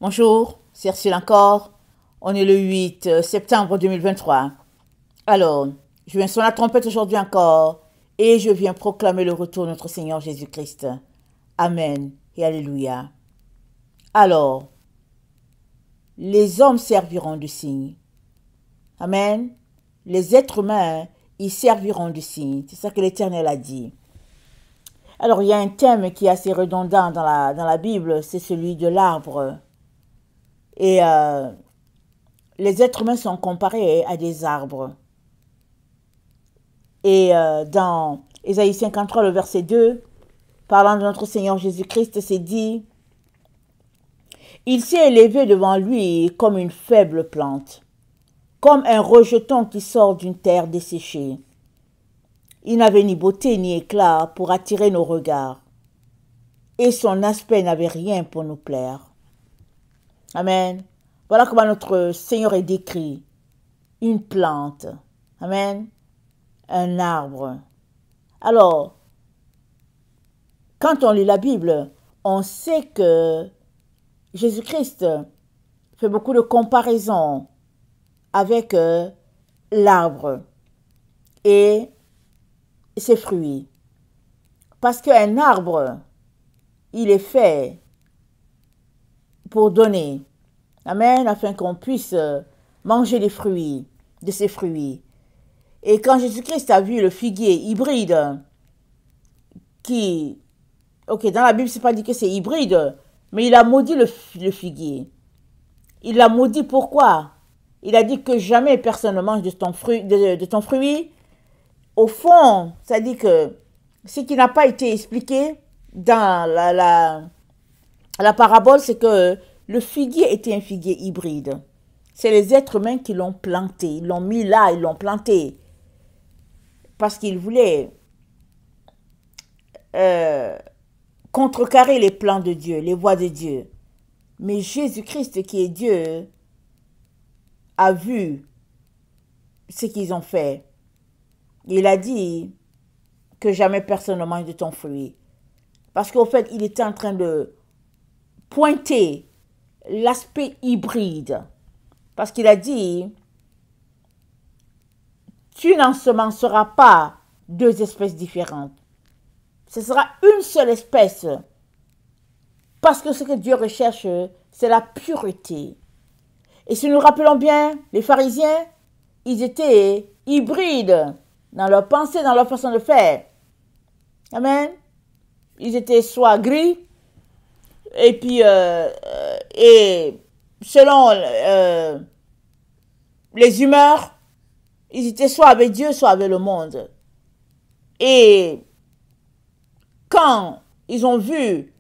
Bonjour, c'est Ursule encore. On est le 8 septembre 2023. Alors, je viens sonner la trompette aujourd'hui encore et je viens proclamer le retour de notre Seigneur Jésus-Christ. Amen et Alléluia. Alors, les hommes serviront de signe. Amen. Les êtres humains, ils serviront de signe. C'est ça que l'Éternel a dit. Alors, il y a un thème qui est assez redondant dans la Bible, c'est celui de l'arbre. Et les êtres humains sont comparés à des arbres. Et dans Ésaïe 53, le verset 2, parlant de notre Seigneur Jésus-Christ, c'est dit « Il s'est élevé devant lui comme une faible plante, comme un rejeton qui sort d'une terre desséchée. Il n'avait ni beauté ni éclat pour attirer nos regards, et son aspect n'avait rien pour nous plaire. » Amen. Voilà comment notre Seigneur est décrit. Une plante. Amen. Un arbre. Alors, quand on lit la Bible, on sait que Jésus-Christ fait beaucoup de comparaisons avec l'arbre et ses fruits. Parce qu'un arbre, il est fait pour donner. Amen, afin qu'on puisse manger les fruits, de ses fruits. Et quand Jésus-Christ a vu le figuier hybride, dans la Bible, c'est pas dit que c'est hybride, mais il a maudit le figuier. Il l'a maudit pourquoi? Il a dit que jamais personne ne mange de ton fruit. Au fond, ça dit que ce qui n'a pas été expliqué dans la parabole, c'est que le figuier était un figuier hybride. C'est les êtres humains qui l'ont planté. Ils l'ont mis là, ils l'ont planté. Parce qu'ils voulaient contrecarrer les plans de Dieu, les voies de Dieu. Mais Jésus-Christ, qui est Dieu, a vu ce qu'ils ont fait. Il a dit que jamais personne ne mange de ton fruit. Parce qu'au fait, il était en train de pointer l'aspect hybride. Parce qu'il a dit, tu n'ensemenceras pas deux espèces différentes. Ce sera une seule espèce. Parce que ce que Dieu recherche, c'est la pureté. Et si nous rappelons bien, les pharisiens, ils étaient hybrides dans leur pensée, dans leur façon de faire. Amen. Ils étaient soit gris, et puis, et selon les humeurs, ils étaient soit avec Dieu, soit avec le monde. Et quand ils ont vu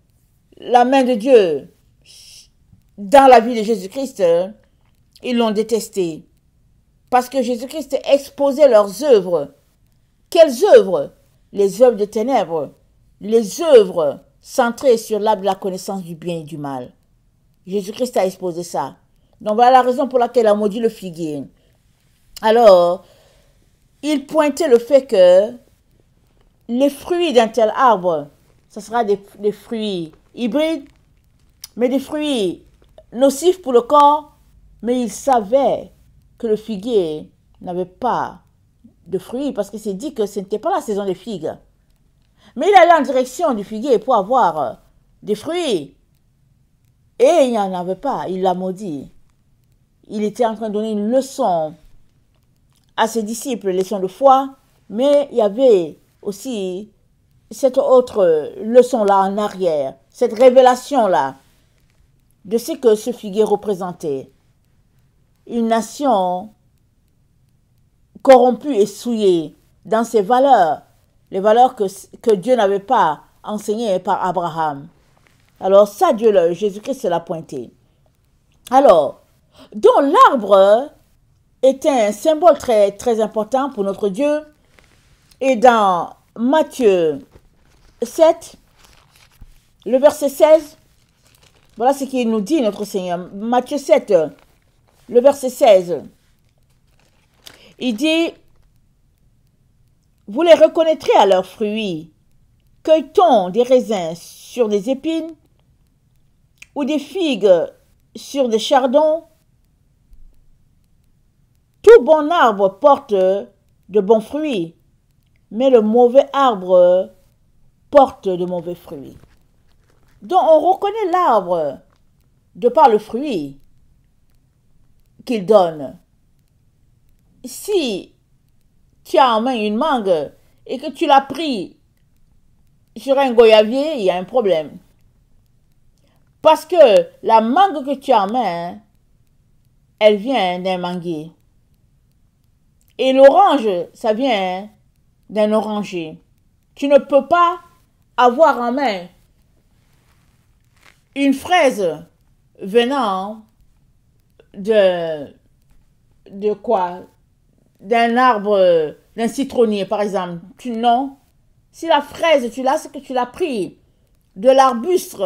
la main de Dieu dans la vie de Jésus-Christ, ils l'ont détesté. Parce que Jésus-Christ exposait leurs œuvres. Quelles œuvres? Les œuvres de ténèbres. Les œuvres centrées sur l'arbre de la connaissance du bien et du mal. Jésus-Christ a exposé ça. Donc voilà la raison pour laquelle il a maudit le figuier. Alors, il pointait le fait que les fruits d'un tel arbre, ce sera des fruits hybrides, mais des fruits nocifs pour le corps. Mais il savait que le figuier n'avait pas de fruits, parce que c'est dit que ce n'était pas la saison des figues. Mais il allait en direction du figuier pour avoir des fruits. Et il n'y en avait pas, il l'a maudit. Il était en train de donner une leçon à ses disciples, une leçon de foi, mais il y avait aussi cette autre leçon-là en arrière, cette révélation-là de ce que ce figuier représentait. Une nation corrompue et souillée dans ses valeurs, les valeurs que Dieu n'avait pas enseignées par Abraham. Alors ça, Jésus-Christ l'a pointé. Alors, dont l'arbre était un symbole très, très important pour notre Dieu. Et dans Matthieu 7, le verset 16, voilà ce qu'il nous dit, notre Seigneur. Matthieu 7, le verset 16. Il dit, vous les reconnaîtrez à leurs fruits. Cueille-t-on des raisins sur des épines ou des figues sur des chardons. Tout bon arbre porte de bons fruits, mais le mauvais arbre porte de mauvais fruits. Donc on reconnaît l'arbre de par le fruit qu'il donne. Si tu as en main une mangue et que tu l'as pris sur un goyavier, il y a un problème. Parce que la mangue que tu as en main, elle vient d'un manguier. Et l'orange, ça vient d'un oranger. Tu ne peux pas avoir en main une fraise venant de quoi? D'un arbre, d'un citronnier, par exemple. Non. Si la fraise, tu l'as, c'est que tu l'as pris de l'arbuste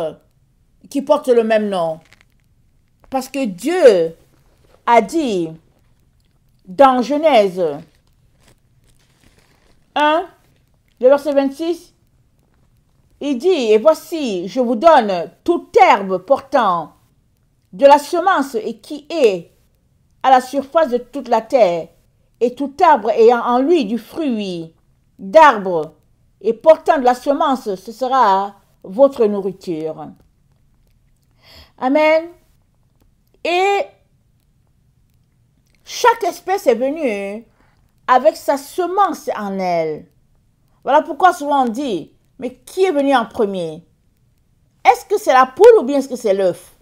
qui porte le même nom. Parce que Dieu a dit dans Genèse 1, le verset 26, il dit, et voici, je vous donne toute herbe portant de la semence et qui est à la surface de toute la terre, et tout arbre ayant en lui du fruit d'arbre et portant de la semence, ce sera votre nourriture. Amen. Et chaque espèce est venue avec sa semence en elle. Voilà pourquoi souvent on dit, mais qui est venu en premier? Est-ce que c'est la poule ou bien est-ce que c'est l'œuf?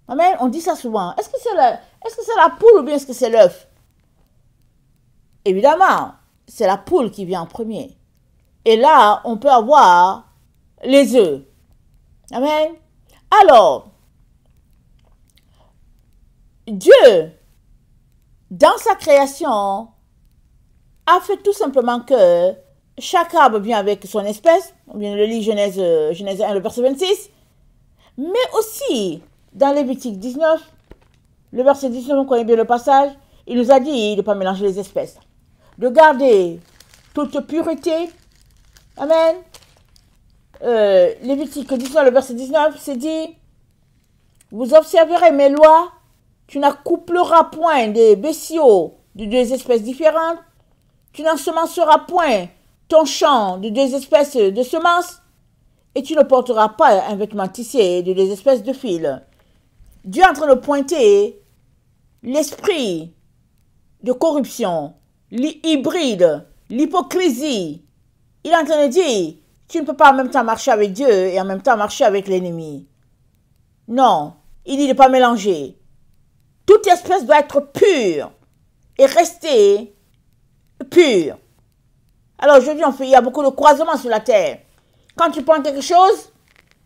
Amen. On dit ça souvent. Est-ce que c'est la poule ou bien est-ce que c'est l'œuf? Évidemment, c'est la poule qui vient en premier. Et là, on peut avoir les œufs. Amen. Alors, Dieu, dans sa création, a fait tout simplement que chaque arbre vient avec son espèce. On vient de le lire Genèse 1, le verset 26. Mais aussi, dans Lévitique 19, le verset 19, on connaît bien le passage, il nous a dit de ne pas mélanger les espèces, de garder toute pureté. Amen. Lévitique 19, le verset 19, c'est dit, vous observerez mes lois, tu n'accoupleras point des bestiaux de deux espèces différentes, tu n'ensemenceras point ton champ de deux espèces de semences, et tu ne porteras pas un vêtement tissé de deux espèces de fils. Dieu est en train de pointer l'esprit de corruption, l'hybride, l'hypocrisie. Il est en train de dire, tu ne peux pas en même temps marcher avec Dieu et en même temps marcher avec l'ennemi. Non, il dit de ne pas mélanger. Toute espèce doit être pure et rester pure. Alors aujourd'hui, il y a beaucoup de croisements sur la terre. Quand tu prends quelque chose,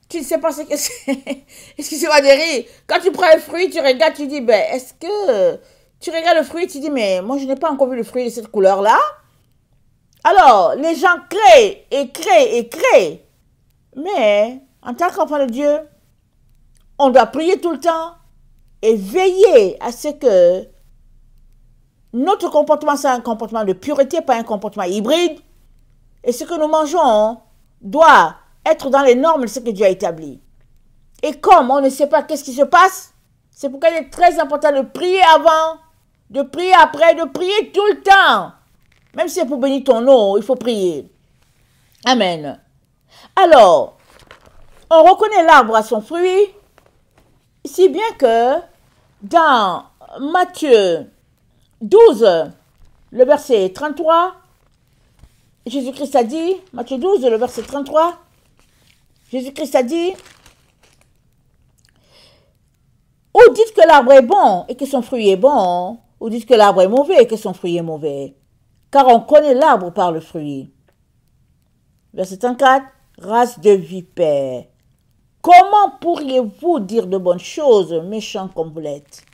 tu ne sais pas ce que c'est. Excusez-moi de rire. Quand tu prends un fruit, tu regardes, tu dis, ben, est-ce que... Tu regardes le fruit, tu dis, mais moi, je n'ai pas encore vu le fruit de cette couleur-là. Alors, les gens créent et créent et créent. Mais, en tant qu'enfant de Dieu, on doit prier tout le temps et veiller à ce que notre comportement soit un comportement de pureté, pas un comportement hybride. Et ce que nous mangeons doit être dans les normes de ce que Dieu a établi. Et comme on ne sait pas qu'est-ce qui se passe, c'est pourquoi il est très important de prier avant, de prier après, de prier tout le temps. Même si c'est pour bénir ton eau, il faut prier. Amen. Alors, on reconnaît l'arbre à son fruit, si bien que dans Matthieu 12, le verset 33, Jésus-Christ a dit, Matthieu 12, le verset 33, Jésus-Christ a dit, ou dites que l'arbre est bon et que son fruit est bon, ou dites que l'arbre est mauvais et que son fruit est mauvais. Car on connaît l'arbre par le fruit. Verset 34, race de vipères. Comment pourriez-vous dire de bonnes choses, méchants comme vous l'êtes?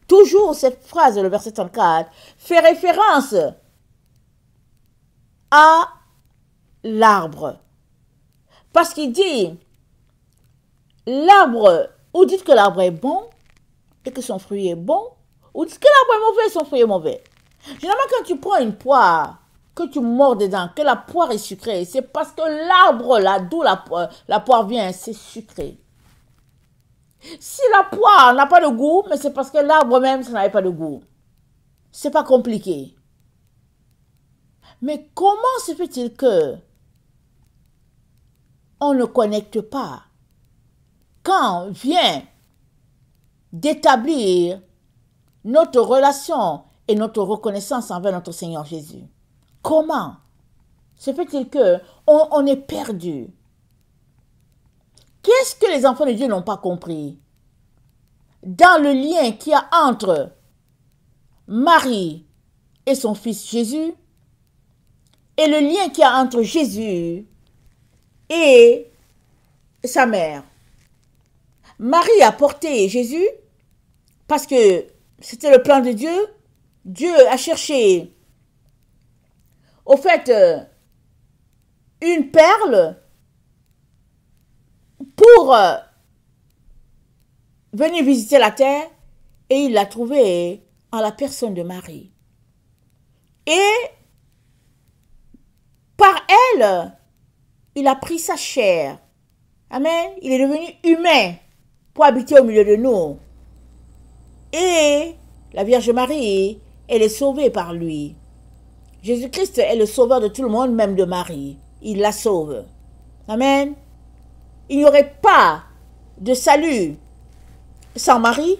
Toujours cette phrase, le verset 34, fait référence à l'arbre. Parce qu'il dit, l'arbre, ou dites que l'arbre est bon et que son fruit est bon, ou dites que l'arbre est mauvais et son fruit est mauvais. Généralement, quand tu prends une poire, que tu mords dedans, que la poire est sucrée, c'est parce que l'arbre, là, d'où la poire vient, c'est sucré. Si la poire n'a pas de goût, mais c'est parce que l'arbre même, ça n'avait pas de goût. C'est pas compliqué. Mais comment se fait-il que on ne connecte pas quand vient d'établir notre relation et notre reconnaissance envers notre Seigneur Jésus? Comment se fait-il que on est perdu? Qu'est-ce que les enfants de Dieu n'ont pas compris? Dans le lien qu'il y a entre Marie et son fils Jésus, et le lien qu'il y a entre Jésus et sa mère. Marie a porté Jésus parce que c'était le plan de Dieu. Dieu a cherché, au fait, une perle pour venir visiter la terre, et il l'a trouvée en la personne de Marie. Et par elle, il a pris sa chair. Amen. Il est devenu humain pour habiter au milieu de nous. Et la Vierge Marie, elle est sauvée par lui. Jésus-Christ est le sauveur de tout le monde, même de Marie. Il la sauve. Amen. Il n'y aurait pas de salut sans Marie,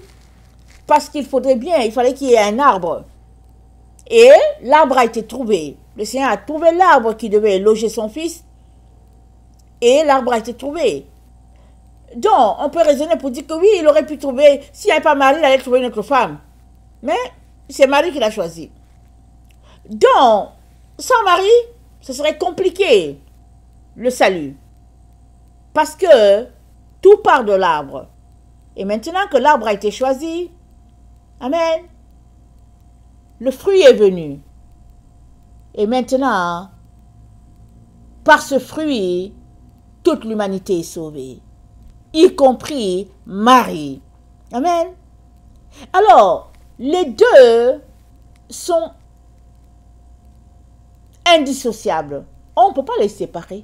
parce qu'il fallait qu'il y ait un arbre. Et l'arbre a été trouvé. Le Seigneur a trouvé l'arbre qui devait loger son fils, et l'arbre a été trouvé. Donc, on peut raisonner pour dire que oui, il aurait pu trouver, s'il n'y avait pas Marie, il allait trouver une autre femme. Mais c'est Marie qui l'a choisi. Donc, sans Marie, ce serait compliqué, le salut. Parce que tout part de l'arbre. Et maintenant que l'arbre a été choisi, amen, le fruit est venu. Et maintenant, par ce fruit, toute l'humanité est sauvée, y compris Marie. Amen. Alors, les deux sont indissociables. On ne peut pas les séparer.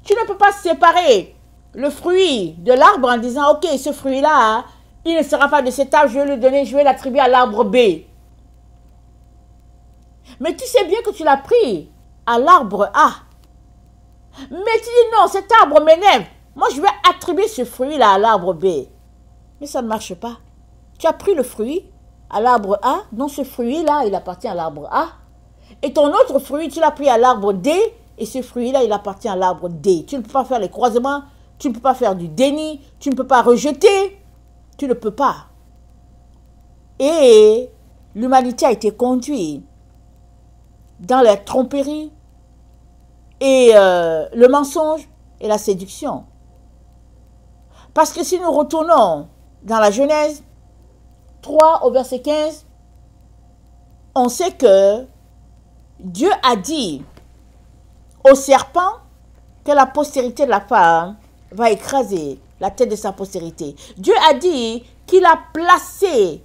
Tu ne peux pas séparer le fruit de l'arbre en disant, ok, ce fruit-là, il ne sera pas de cet arbre, je vais le donner, je vais l'attribuer à l'arbre B. Mais tu sais bien que tu l'as pris à l'arbre A. Mais tu dis, non, cet arbre m'énerve. Moi, je vais attribuer ce fruit-là à l'arbre B. Mais ça ne marche pas. Tu as pris le fruit à l'arbre A, donc ce fruit-là, il appartient à l'arbre A. Et ton autre fruit, tu l'as pris à l'arbre D, et ce fruit-là, il appartient à l'arbre D. Tu ne peux pas faire les croisements, tu ne peux pas faire du déni, tu ne peux pas rejeter, tu ne peux pas. Et l'humanité a été conduite dans la tromperie et le mensonge et la séduction. Parce que si nous retournons dans la Genèse 3 au verset 15, on sait que Dieu a dit au serpent que la postérité de la femme va écraser la tête de sa postérité. Dieu a dit qu'il a placé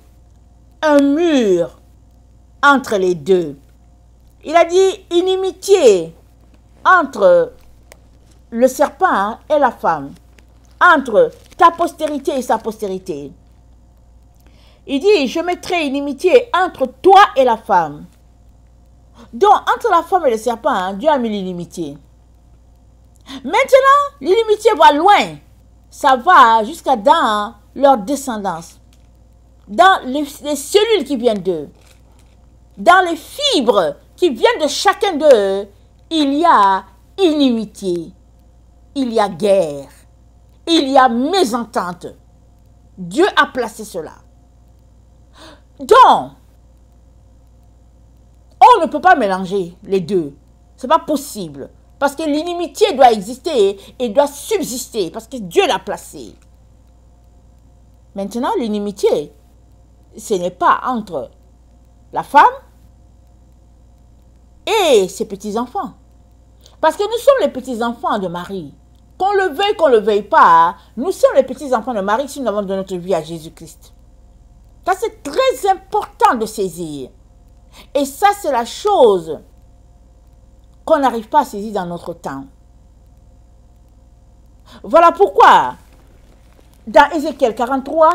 un mur entre les deux. Il a dit inimitié entre le serpent et la femme, entre ta postérité et sa postérité. Il dit, je mettrai inimitié entre toi et la femme. Donc, entre la femme et le serpent, Dieu a mis l'inimitié. Maintenant, l'inimitié va loin. Ça va jusqu'à dans leur descendance. Dans les cellules qui viennent d'eux. Dans les fibres qui viennent de chacun d'eux, il y a inimitié. Il y a guerre. Il y a mésentente. Dieu a placé cela. Donc, on ne peut pas mélanger les deux. Ce n'est pas possible. Parce que l'inimitié doit exister et doit subsister. Parce que Dieu l'a placé. Maintenant, l'inimitié, ce n'est pas entre la femme et ses petits-enfants. Parce que nous sommes les petits-enfants de Marie. Qu'on le veuille pas, nous sommes les petits-enfants de Marie si nous avons donné notre vie à Jésus-Christ. Ça, c'est très important de saisir. Et ça, c'est la chose qu'on n'arrive pas à saisir dans notre temps. Voilà pourquoi dans Ézéchiel 43,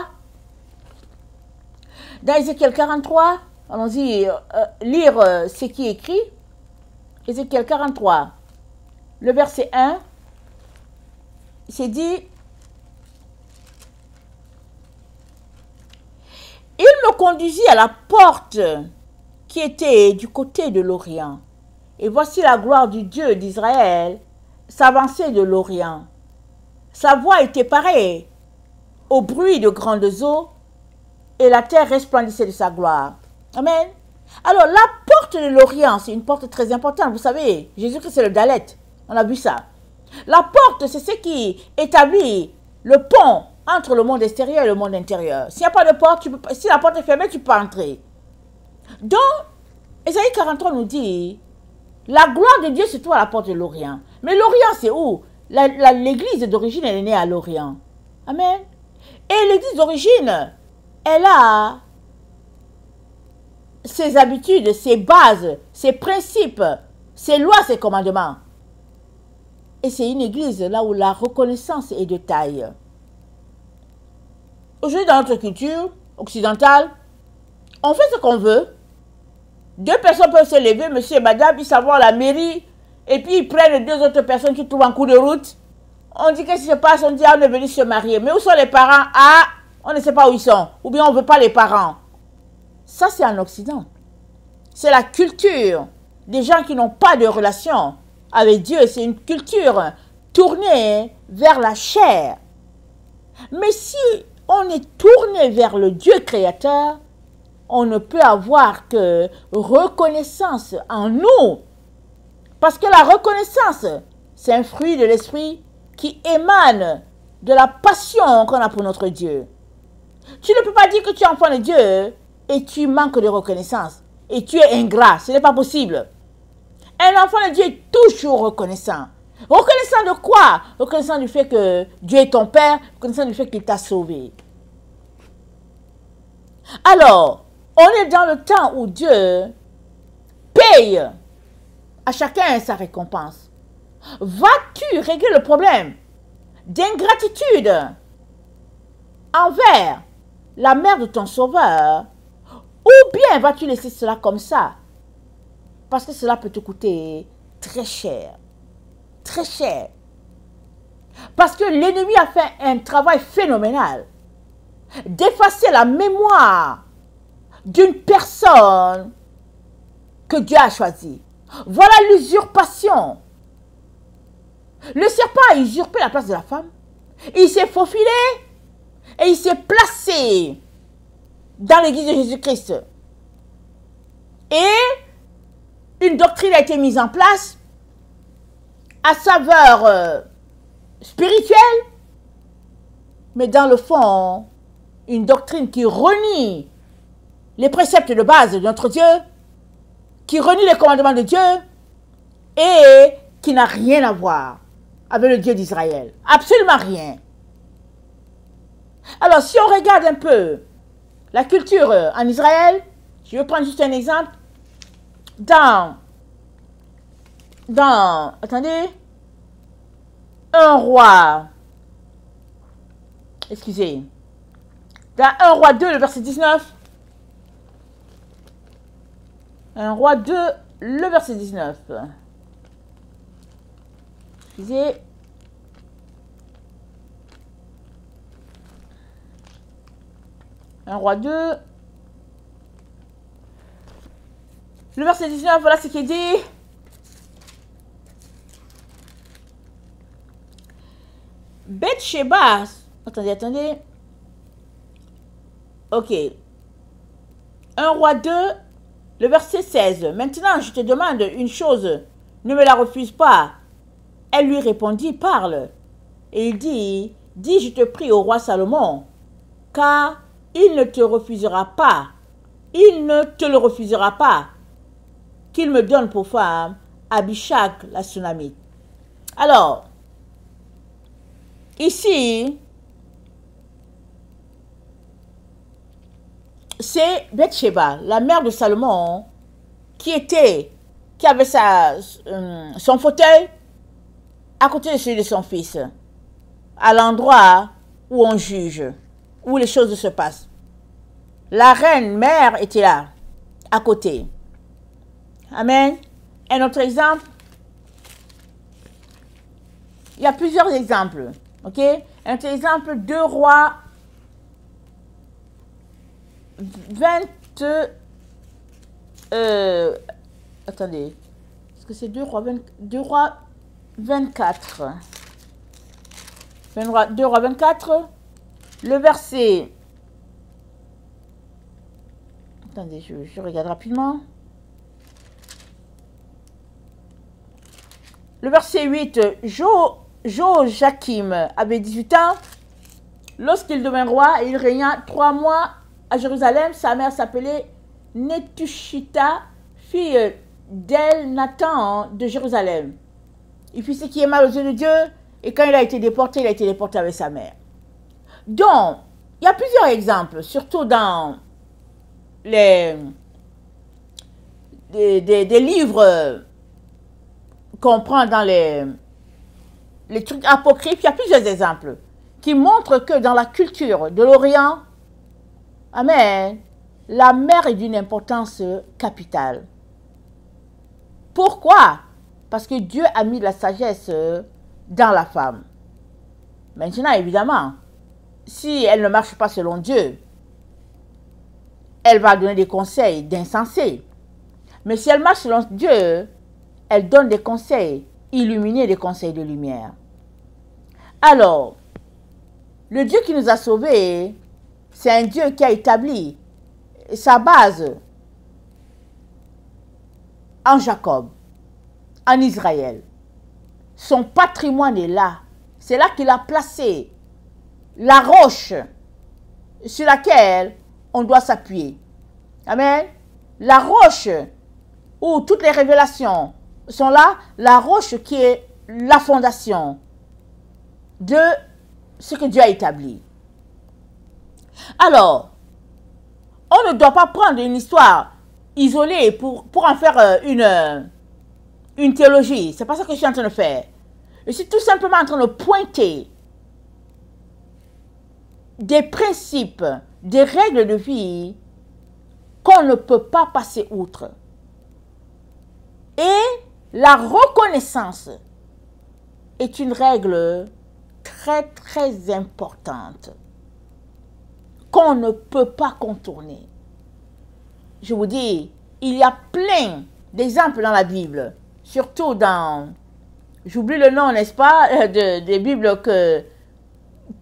allons-y lire ce qui est écrit. Ézéchiel 43, le verset 1, c'est dit: il me conduisit à la porte qui était du côté de l'Orient. Et voici la gloire du Dieu d'Israël s'avançait de l'Orient. Sa voix était pareille au bruit de grandes eaux, et la terre resplendissait de sa gloire. Amen. Alors, la porte de l'Orient, c'est une porte très importante. Vous savez, Jésus-Christ, c'est le Dalet. On a vu ça. La porte, c'est ce qui établit le pont entre le monde extérieur et le monde intérieur. S'il n'y a pas de porte, si la porte est fermée, tu peux pas entrer. Donc, Ésaïe 43 nous dit, la gloire de Dieu se trouve à la porte de l'Orient. Mais l'Orient, c'est où? L'église d'origine, elle est née à l'Orient. Amen. Et l'église d'origine, elle a ses habitudes, ses bases, ses principes, ses lois, ses commandements. Et c'est une église là où la reconnaissance est de taille. Aujourd'hui, dans notre culture occidentale, on fait ce qu'on veut. Deux personnes peuvent se lever, monsieur et madame, ils s'en vont à la mairie, et puis ils prennent deux autres personnes qui trouvent en cours de route. On dit qu'est-ce qui se passe, on dit ah, on est venu se marier. Mais où sont les parents? Ah, on ne sait pas où ils sont. Ou bien on ne veut pas les parents. Ça, c'est en Occident. C'est la culture des gens qui n'ont pas de relation avec Dieu. C'est une culture tournée vers la chair. Mais si on est tourné vers le Dieu créateur, on ne peut avoir que reconnaissance en nous. Parce que la reconnaissance, c'est un fruit de l'esprit qui émane de la passion qu'on a pour notre Dieu. Tu ne peux pas dire que tu es enfant de Dieu et tu manques de reconnaissance. Et tu es ingrat. Ce n'est pas possible. Un enfant de Dieu est toujours reconnaissant. Reconnaissant de quoi? Reconnaissant du fait que Dieu est ton Père. Reconnaissant du fait qu'il t'a sauvé. Alors, on est dans le temps où Dieu paye à chacun sa récompense. Vas-tu régler le problème d'ingratitude envers la mère de ton sauveur, ou bien vas-tu laisser cela comme ça? Parce que cela peut te coûter très cher. Très cher. Parce que l'ennemi a fait un travail phénoménal d'effacer la mémoire d'une personne que Dieu a choisie. Voilà l'usurpation. Le serpent a usurpé la place de la femme. Il s'est faufilé et il s'est placé dans l'église de Jésus-Christ. Et une doctrine a été mise en place à saveur spirituelle, mais dans le fond, une doctrine qui renie les préceptes de base de notre Dieu, qui renie les commandements de Dieu et qui n'a rien à voir avec le Dieu d'Israël. Absolument rien. Alors, si on regarde un peu la culture en Israël, je vais prendre juste un exemple. Attendez, un roi, excusez, dans 1 roi 2, le verset 19, 1 roi 2, le verset 19, excusez, un roi 2, le verset 19, voilà ce qui est dit. Bathsheba, attendez. Ok. 1 roi 2, le verset 16. Maintenant, je te demande une chose, ne me la refuse pas. Elle lui répondit, parle. Et il dit, dis, je te prie au roi Salomon, car il ne te refusera pas, qu'il me donne pour femme Abishag la Sunamite. Alors, ici, c'est Bathsheba, la mère de Salomon, qui avait son fauteuil à côté de celui de son fils, à l'endroit où on juge, où les choses se passent. La reine mère était là, à côté. Amen. Un autre exemple. Il y a plusieurs exemples. Ok? Un autre exemple, 2 Rois 20... attendez. Est-ce que c'est 2 Rois 24? 2 Rois 24. Le verset... Attendez, je regarde rapidement. Le verset 8, Joachim avait 18 ans. Lorsqu'il devint roi, il régna 3 mois à Jérusalem. Sa mère s'appelait Netushita, fille d'Elnathan de Jérusalem. Il fit ce qui est mal aux yeux de Dieu, et quand il a été déporté avec sa mère. Donc, il y a plusieurs exemples, surtout dans des livres qu'on prend dans les trucs apocryphes. Il y a plusieurs exemples qui montrent que dans la culture de l'Orient, amen, la mère est d'une importance capitale. Pourquoi? Parce que Dieu a mis la sagesse dans la femme. Maintenant, évidemment, si elle ne marche pas selon Dieu, elle va donner des conseils d'insensés. Mais si elle marche selon Dieu, elle donne des conseils illuminés, des conseils de lumière. Alors, le Dieu qui nous a sauvés, c'est un Dieu qui a établi sa base en Jacob, en Israël. Son patrimoine est là. C'est là qu'il a placé la roche sur laquelle on doit s'appuyer. Amen. La roche où toutes les révélations sont là, la roche qui est la fondation de ce que Dieu a établi. Alors, on ne doit pas prendre une histoire isolée pour en faire une théologie. C'est pas ça que je suis en train de faire. Je suis tout simplement en train de pointer des principes, des règles de vie qu'on ne peut pas passer outre. Et la reconnaissance est une règle très très importante qu'on ne peut pas contourner. Je vous dis, il y a plein d'exemples dans la Bible, surtout dans, j'oublie le nom, n'est-ce pas, des Bibles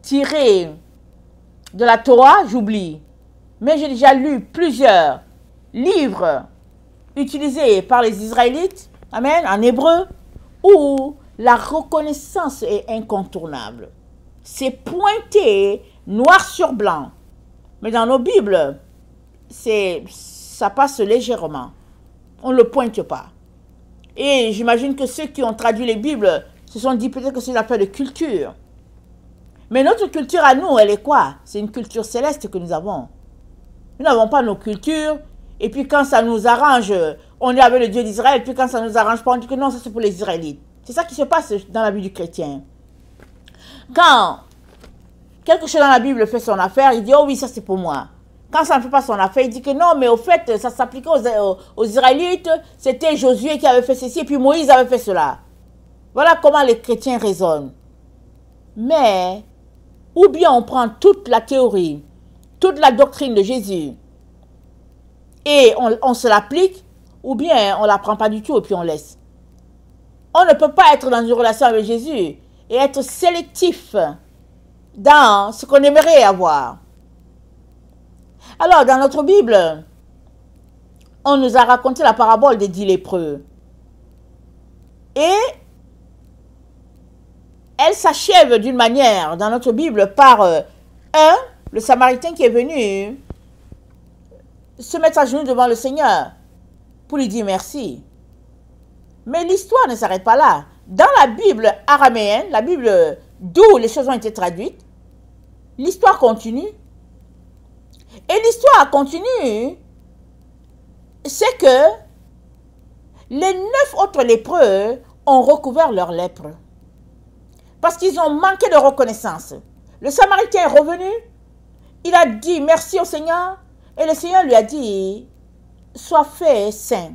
tirées de la Torah, j'oublie. Mais j'ai déjà lu plusieurs livres utilisés par les Israélites, amen, en hébreu, où la reconnaissance est incontournable. C'est pointé noir sur blanc. Mais dans nos Bibles, ça passe légèrement. On ne le pointe pas. Et j'imagine que ceux qui ont traduit les Bibles se sont dit peut-être que c'est une affaire de culture. Mais notre culture à nous, elle est quoi? C'est une culture céleste que nous avons. Nous n'avons pas nos cultures. Et puis quand ça nous arrange, on est avec le Dieu d'Israël. Puis quand ça ne nous arrange pas, on dit que non, ça c'est pour les Israélites. C'est ça qui se passe dans la vie du chrétien. Quand quelque chose dans la Bible fait son affaire, il dit, oh oui, ça c'est pour moi. Quand ça ne fait pas son affaire, il dit que non, mais au fait, ça s'appliquait aux Israélites. C'était Josué qui avait fait ceci, et puis Moïse avait fait cela. Voilà comment les chrétiens raisonnent. Mais, ou bien on prend toute la théorie, toute la doctrine de Jésus, et on se l'applique, ou bien on ne la prend pas du tout, et puis on laisse. On ne peut pas être dans une relation avec Jésus et être sélectif dans ce qu'on aimerait avoir. Alors, dans notre Bible, on nous a raconté la parabole des 10 lépreux. Et elle s'achève d'une manière, dans notre Bible, par le Samaritain qui est venu se mettre à genoux devant le Seigneur pour lui dire merci. Mais l'histoire ne s'arrête pas là. Dans la Bible araméenne, la Bible d'où les choses ont été traduites, l'histoire continue. Et l'histoire continue, c'est que les 9 autres lépreux ont recouvert leur lèpre. Parce qu'ils ont manqué de reconnaissance. Le Samaritain est revenu. Il a dit merci au Seigneur. Et le Seigneur lui a dit, sois fait saint.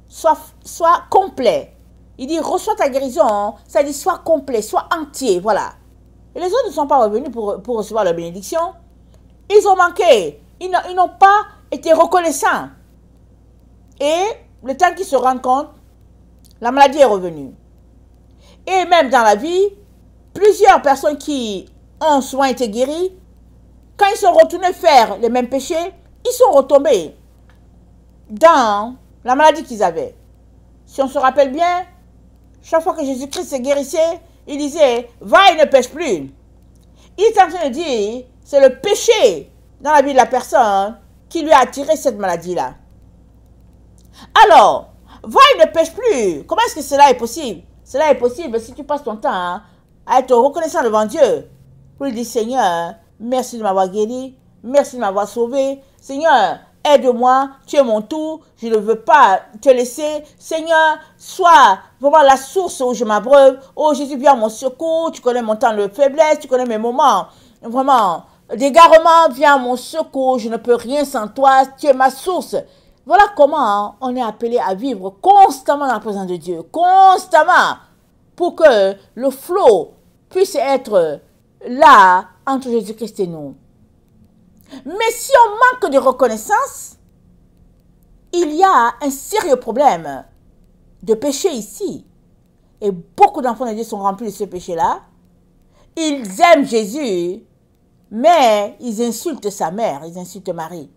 Sois complet. Il dit, reçois ta guérison. Ça dit, sois complet, sois entier. Voilà. Et les autres ne sont pas revenus pour recevoir la bénédiction. Ils ont manqué. Ils n'ont pas été reconnaissants. Et le temps qu'ils se rendent compte, la maladie est revenue. Et même dans la vie, plusieurs personnes qui ont souvent été guéries, quand ils sont retournés faire les mêmes péchés, ils sont retombés dans la maladie qu'ils avaient. Si on se rappelle bien, chaque fois que Jésus-Christ se guérissait, il disait, va et ne pêche plus. Il est en train de dire, c'est le péché dans la vie de la personne qui lui a attiré cette maladie-là. Alors, va et ne pêche plus. Comment est-ce que cela est possible? Cela est possible si tu passes ton temps à être reconnaissant devant Dieu. Pour lui dire, Seigneur, merci de m'avoir guéri, merci de m'avoir sauvé. Seigneur, aide-moi, tu es mon tout, je ne veux pas te laisser. Seigneur, sois vraiment la source où je m'abreuve. Oh Jésus, viens à mon secours, tu connais mon temps de faiblesse, tu connais mes moments vraiment d'égarement, viens à mon secours, je ne peux rien sans toi, tu es ma source. Voilà comment on est appelé à vivre constamment dans la présence de Dieu, constamment, pour que le flot puisse être là entre Jésus-Christ et nous. Mais si on manque de reconnaissance, il y a un sérieux problème de péché ici. Et beaucoup d'enfants de Dieu sont remplis de ce péché-là. Ils aiment Jésus, mais ils insultent sa mère, ils insultent Marie.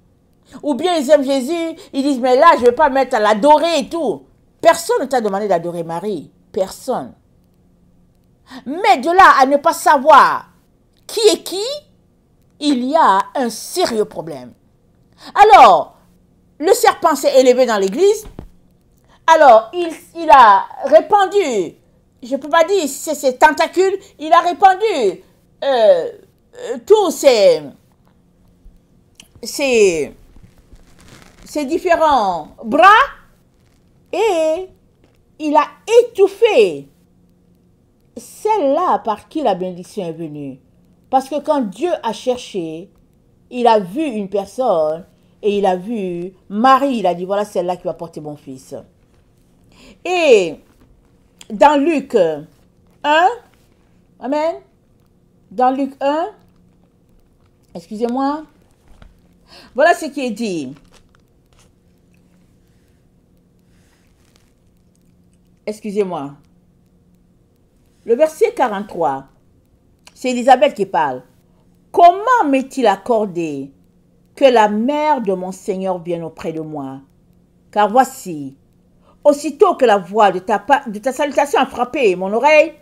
Ou bien ils aiment Jésus, ils disent, mais là, je ne vais pas mettre à l'adorer et tout. Personne ne t'a demandé d'adorer Marie. Personne. Mais de là à ne pas savoir qui est qui, il y a un sérieux problème. Alors, le serpent s'est élevé dans l'église. Alors, il a répandu, je ne peux pas dire si c'est ses tentacules, il a répandu tous ses différents bras et il a étouffé celle-là par qui la bénédiction est venue. Parce que quand Dieu a cherché, il a vu une personne et il a vu Marie, il a dit voilà celle-là qui va porter mon fils. Et dans Luc 1, amen, dans Luc 1, excusez-moi, voilà ce qui est dit. Excusez-moi. Le verset 43, c'est Élisabeth qui parle. Comment m'est-il accordé que la mère de mon Seigneur vienne auprès de moi? Car voici, aussitôt que la voix de ta salutation a frappé mon oreille,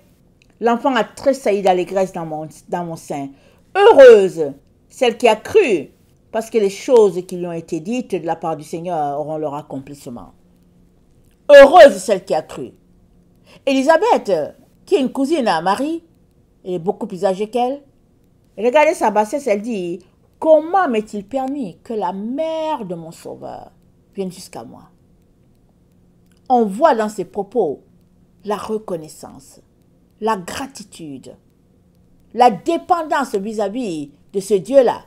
l'enfant a tressailli d'allégresse dans mon sein. Heureuse celle qui a cru, parce que les choses qui lui ont été dites de la part du Seigneur auront leur accomplissement. Heureuse celle qui a cru. Élisabeth, qui est une cousine à Marie, elle est beaucoup plus âgée qu'elle. Regardez sa bassesse, elle dit, comment m'est-il permis que la mère de mon Sauveur vienne jusqu'à moi? On voit dans ses propos la reconnaissance, la gratitude, la dépendance vis-à-vis de ce Dieu-là.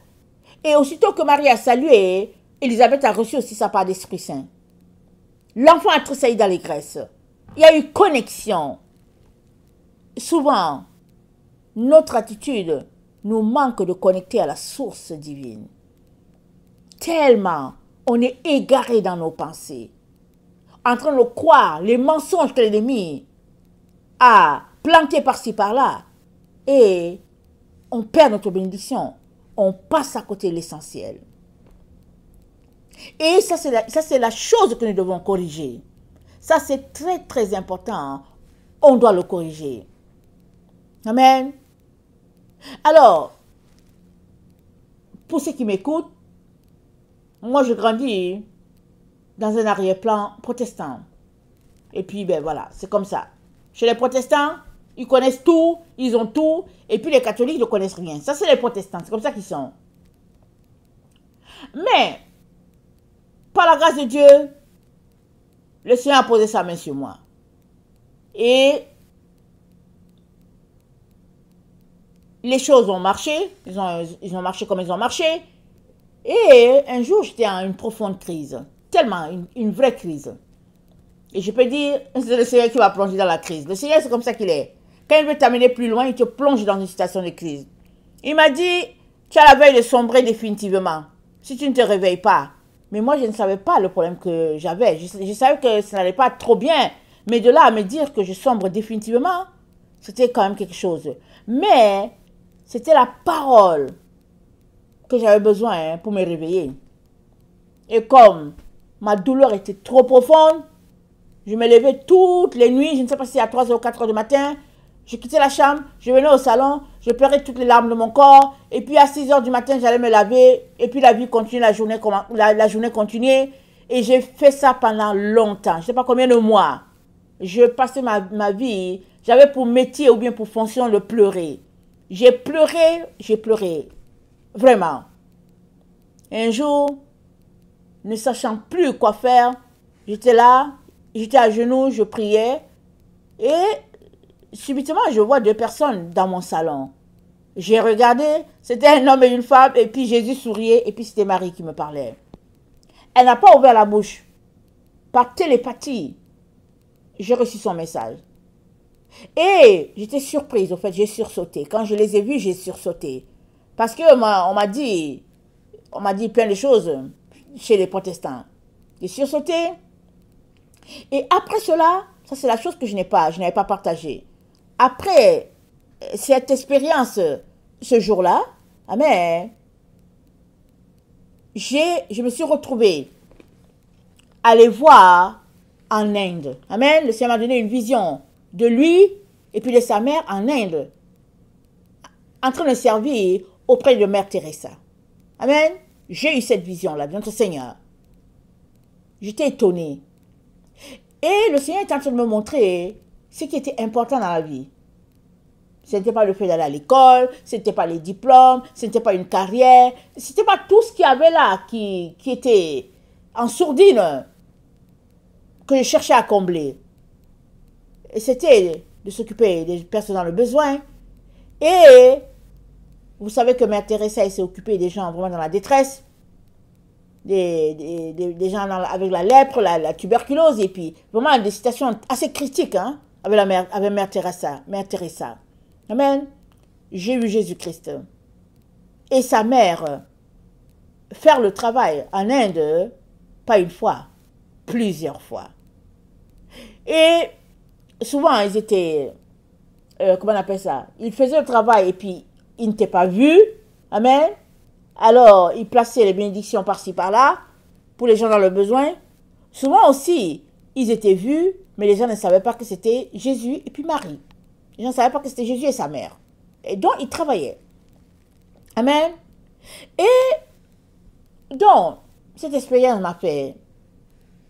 Et aussitôt que Marie a salué, Élisabeth a reçu aussi sa part d'Esprit Saint. L'enfant a tressailli d'allégresse. Il y a eu connexion. Souvent, notre attitude nous manque de connecter à la source divine. Tellement on est égaré dans nos pensées, en train de croire les mensonges que l'ennemi a plantés par-ci par-là, et on perd notre bénédiction, on passe à côté de l'essentiel. Et ça, c'est la chose que nous devons corriger. Ça, c'est très, très important. On doit le corriger. Amen. Alors, pour ceux qui m'écoutent, moi, je grandis dans un arrière-plan protestant. Et puis, ben voilà, c'est comme ça. Chez les protestants, ils connaissent tout, ils ont tout. Et puis, les catholiques ne connaissent rien. Ça, c'est les protestants. C'est comme ça qu'ils sont. Mais, par la grâce de Dieu, le Seigneur a posé sa main sur moi. Et les choses ont marché, ils ont marché comme ils ont marché. Et un jour, j'étais en une profonde crise, tellement, une vraie crise. Et je peux dire, c'est le Seigneur qui va plonger dans la crise. Le Seigneur, c'est comme ça qu'il est. Quand il veut t'amener plus loin, il te plonge dans une situation de crise. Il m'a dit, tu as la veille de sombrer définitivement, si tu ne te réveilles pas. Mais moi, je ne savais pas le problème que j'avais. Je savais que ça n'allait pas trop bien. Mais de là à me dire que je sombre définitivement, c'était quand même quelque chose. Mais c'était la parole que j'avais besoin pour me réveiller. Et comme ma douleur était trop profonde, je me levais toutes les nuits, je ne sais pas si à 3 ou 4 heures du matin, je quittais la chambre, je venais au salon, je pleurais toutes les larmes de mon corps, et puis à 6 heures du matin, j'allais me laver, et puis la vie continuait, la journée continuait, et j'ai fait ça pendant longtemps, je ne sais pas combien de mois. Je passais ma vie, j'avais pour métier ou bien pour fonction de pleurer. J'ai pleuré, vraiment. Un jour, ne sachant plus quoi faire, j'étais là, j'étais à genoux, je priais, et subitement, je vois 2 personnes dans mon salon. J'ai regardé, c'était un homme et une femme, et puis Jésus souriait, et puis c'était Marie qui me parlait. Elle n'a pas ouvert la bouche. Par télépathie, j'ai reçu son message. Et j'étais surprise, au fait, j'ai sursauté. Quand je les ai vus, j'ai sursauté. Parce qu'on m'a dit plein de choses chez les protestants. J'ai sursauté. Et après cela, ça c'est la chose que je n'avais pas partagée. Après cette expérience, ce jour-là, amen, je me suis retrouvée à les voir en Inde. Amen. Le Seigneur m'a donné une vision de lui et puis de sa mère en Inde, en train de servir auprès de Mère Teresa. Amen. J'ai eu cette vision-là de notre Seigneur. J'étais étonnée. Et le Seigneur est en train de me montrer ce qui était important dans la vie. Ce n'était pas le fait d'aller à l'école, ce n'était pas les diplômes, ce n'était pas une carrière, ce n'était pas tout ce qu'il y avait là qui était en sourdine que je cherchais à combler. Et c'était de s'occuper des personnes dans le besoin. Et vous savez que Mère Teresa s'est occupée des gens vraiment dans la détresse, des gens avec la lèpre, la tuberculose, et puis vraiment des situations assez critiques hein, avec Mère Teresa. Amen. J'ai vu Jésus-Christ et sa mère faire le travail en Inde, pas une fois, plusieurs fois. Et souvent, ils étaient, comment on appelle ça? Ils faisaient le travail et puis ils n'étaient pas vus. Amen. Alors, ils plaçaient les bénédictions par-ci, par-là, pour les gens dans le besoin. Souvent aussi, ils étaient vus, mais les gens ne savaient pas que c'était Jésus et puis Marie. Les gens ne savaient pas que c'était Jésus et sa mère. Et donc, ils travaillaient. Amen. Et donc, cette expérience m'a fait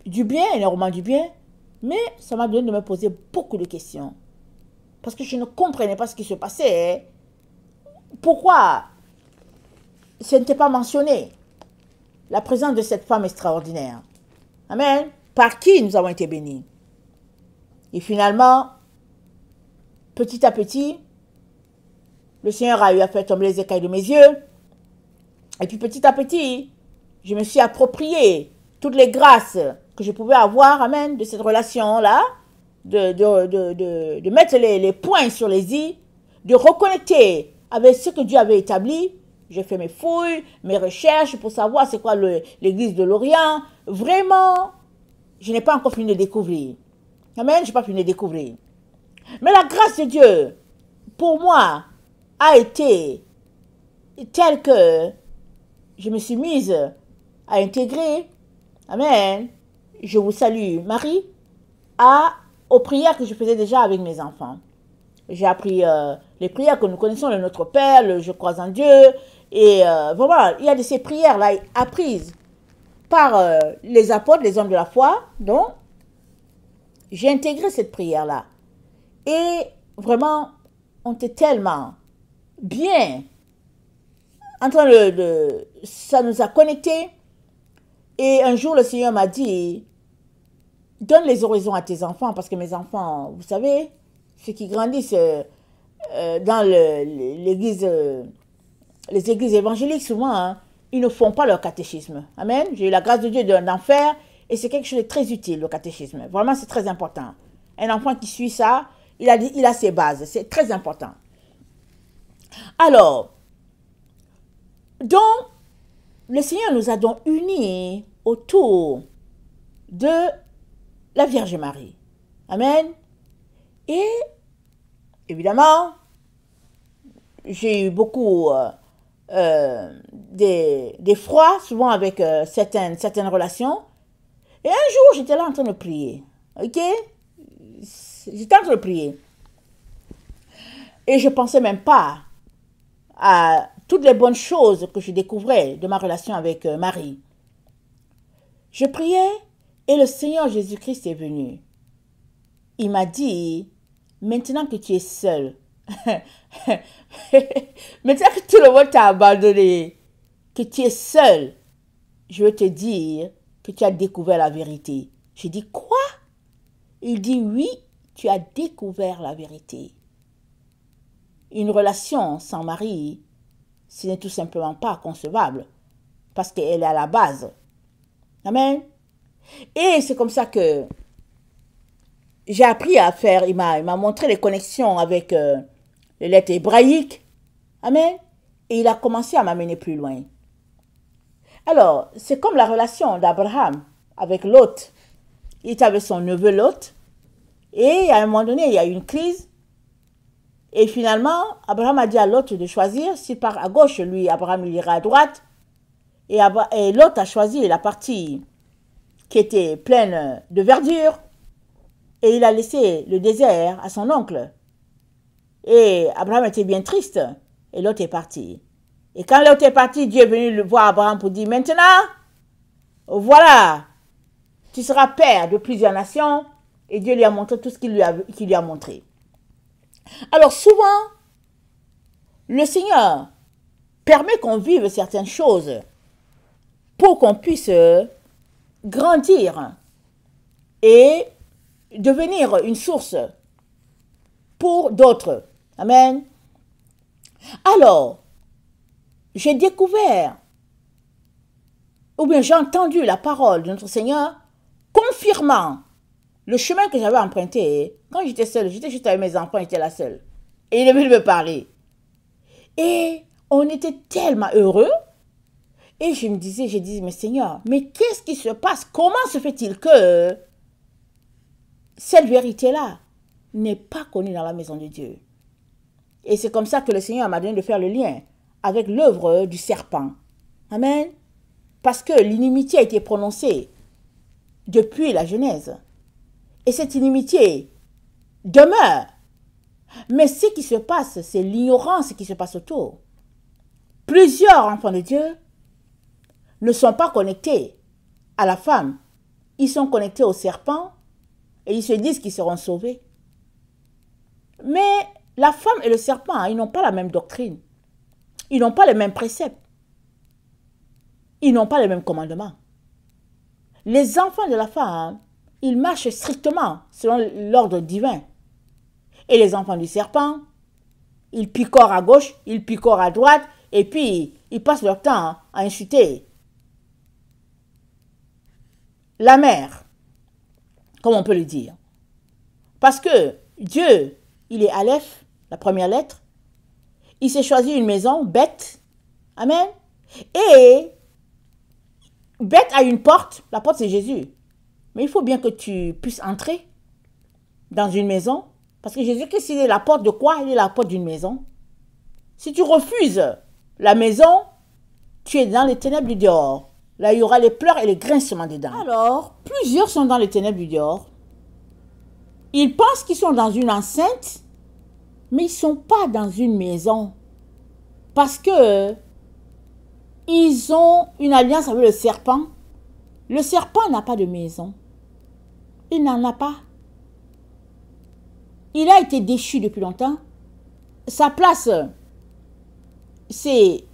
du bien, énormément du bien, mais ça m'a donné de me poser beaucoup de questions. Parce que je ne comprenais pas ce qui se passait. Pourquoi ce n'était pas mentionné, la présence de cette femme extraordinaire. Amen. Par qui nous avons été bénis. Et finalement, petit à petit, le Seigneur a eu à faire tomber les écailles de mes yeux. Et puis petit à petit, je me suis approprié toutes les grâces que je pouvais avoir, amen, de cette relation-là, de mettre les points sur les i, de reconnecter avec ce que Dieu avait établi. J'ai fait mes fouilles, mes recherches pour savoir c'est quoi l'église de l'Orient. Vraiment, je n'ai pas encore fini de découvrir. Amen, je n'ai pas fini de découvrir. Mais la grâce de Dieu, pour moi, a été telle que je me suis mise à intégrer, amen, je vous salue Marie, aux prières que je faisais déjà avec mes enfants. J'ai appris les prières que nous connaissons de notre Père, le Je crois en Dieu, et vraiment, il y a de ces prières-là apprises par les apôtres, les hommes de la foi. Donc, j'ai intégré cette prière-là. Et vraiment, on était tellement bien en train ça nous a connectés. Et un jour, le Seigneur m'a dit, donne les horizons à tes enfants, parce que mes enfants, vous savez, ceux qui grandissent, dans l'église, les églises évangéliques, souvent, hein, ils ne font pas leur catéchisme. Amen. J'ai eu la grâce de Dieu d'en faire et c'est quelque chose de très utile, le catéchisme. Vraiment, c'est très important. Un enfant qui suit ça, il a ses bases. C'est très important. Alors, donc, le Seigneur nous a donc unis autour de la Vierge Marie. Amen. Et, évidemment, j'ai eu beaucoup des froids, souvent avec certaines relations. Et un jour, j'étais là en train de prier. Ok? J'étais en train de prier. Et je ne pensais même pas à toutes les bonnes choses que je découvrais de ma relation avec Marie. Je priais et le Seigneur Jésus-Christ est venu. Il m'a dit, maintenant que tu es seul, maintenant que tout le monde t'a abandonné, que tu es seul, je veux te dire que tu as découvert la vérité. J'ai dit, quoi? Il dit, oui, tu as découvert la vérité. Une relation sans mari, ce n'est tout simplement pas concevable, parce qu'elle est à la base. Amen. Et c'est comme ça que j'ai appris à faire, il m'a montré les connexions avec les lettres hébraïques. Amen. Et il a commencé à m'amener plus loin. Alors, c'est comme la relation d'Abraham avec Lot. Il était avec son neveu Lot. Et à un moment donné, il y a eu une crise. Et finalement, Abraham a dit à Lot de choisir. S'il part à gauche, lui, Abraham, il ira à droite. Et Lot a choisi la partie qui était pleine de verdure. Et il a laissé le désert à son oncle. Et Abraham était bien triste. Et Lot est parti. Et quand Lot est parti, Dieu est venu le voir Abraham pour dire, maintenant, voilà, tu seras père de plusieurs nations. Et Dieu lui a montré tout ce qu'il lui a montré. Alors souvent, le Seigneur permet qu'on vive certaines choses pour qu'on puisse grandir et devenir une source pour d'autres. Amen. Alors, j'ai découvert, ou bien j'ai entendu la parole de notre Seigneur confirmant le chemin que j'avais emprunté. Quand j'étais seule, j'étais juste avec mes enfants, j'étais la seule. Et il est venu me parler. Et on était tellement heureux. Et je disais, mais Seigneur, mais qu'est-ce qui se passe? Comment se fait-il que cette vérité-là n'est pas connue dans la maison de Dieu? Et c'est comme ça que le Seigneur m'a donné de faire le lien avec l'œuvre du serpent. Amen. Parce que l'inimitié a été prononcée depuis la Genèse. Et cette inimitié demeure. Mais ce qui se passe, c'est l'ignorance qui se passe autour. Plusieurs enfants de Dieu ne sont pas connectés à la femme. Ils sont connectés au serpent et ils se disent qu'ils seront sauvés. Mais la femme et le serpent, ils n'ont pas la même doctrine. Ils n'ont pas les mêmes préceptes. Ils n'ont pas les mêmes commandements. Les enfants de la femme, ils marchent strictement selon l'ordre divin. Et les enfants du serpent, ils picorent à gauche, ils picorent à droite, et puis ils passent leur temps à insulter la mère, comme on peut le dire. Parce que Dieu, il est Aleph, la première lettre. Il s'est choisi une maison, Beth. Amen. Et Beth a une porte, la porte c'est Jésus. Mais il faut bien que tu puisses entrer dans une maison. Parce que Jésus-Christ, il est la porte de quoi? Il est la porte d'une maison. Si tu refuses la maison, tu es dans les ténèbres du dehors. Là, il y aura les pleurs et les grincements dedans. Alors, plusieurs sont dans les ténèbres du dehors. Ils pensent qu'ils sont dans une enceinte, mais ils ne sont pas dans une maison. Parce que ils ont une alliance avec le serpent. Le serpent n'a pas de maison. Il n'en a pas. Il a été déchu depuis longtemps. Sa place, c'est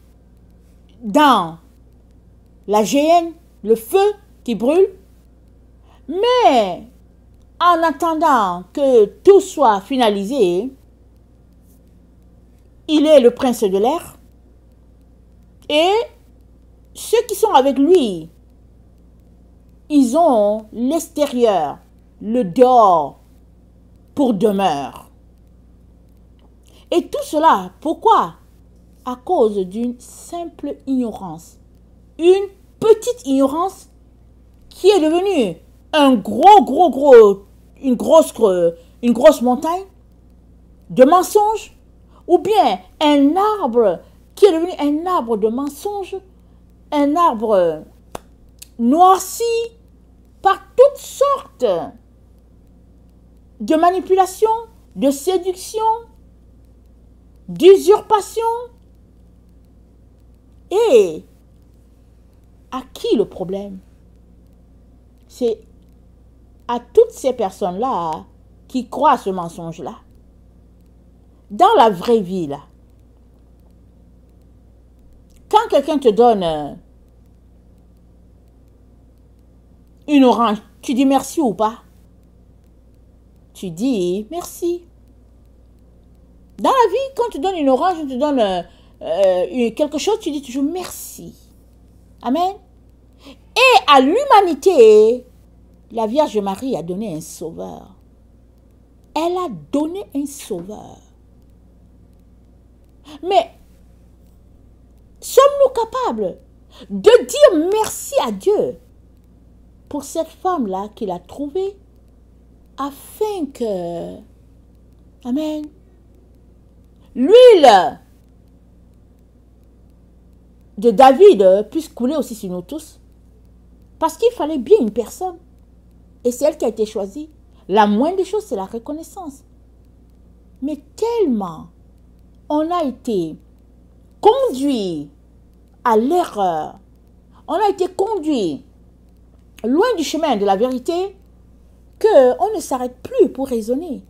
dans la géhenne, le feu qui brûle. Mais en attendant que tout soit finalisé, il est le prince de l'air. Et ceux qui sont avec lui, ils ont l'extérieur, le dehors pour demeure. Et tout cela, pourquoi? À cause d'une simple ignorance. Une petite ignorance qui est devenue une grosse montagne de mensonges, ou bien un arbre qui est devenu un arbre de mensonges, un arbre noirci par toutes sortes de manipulations, de séduction, d'usurpation. Et à qui le problème? C'est à toutes ces personnes-là qui croient à ce mensonge-là. Dans la vraie vie, là, quand quelqu'un te donne une orange, tu dis merci ou pas? Tu dis merci. Dans la vie, quand tu donnes une orange, on te donne quelque chose, tu dis toujours merci. Amen. Et à l'humanité, la Vierge Marie a donné un sauveur. Elle a donné un sauveur. Mais sommes-nous capables de dire merci à Dieu pour cette femme-là qu'il a trouvée afin que, amen, l'huile de David puisse couler aussi sur nous tous? Parce qu'il fallait bien une personne. Et c'est elle qui a été choisie. La moindre des choses, c'est la reconnaissance. Mais tellement on a été conduit à l'erreur, on a été conduit loin du chemin de la vérité, qu'on ne s'arrête plus pour raisonner.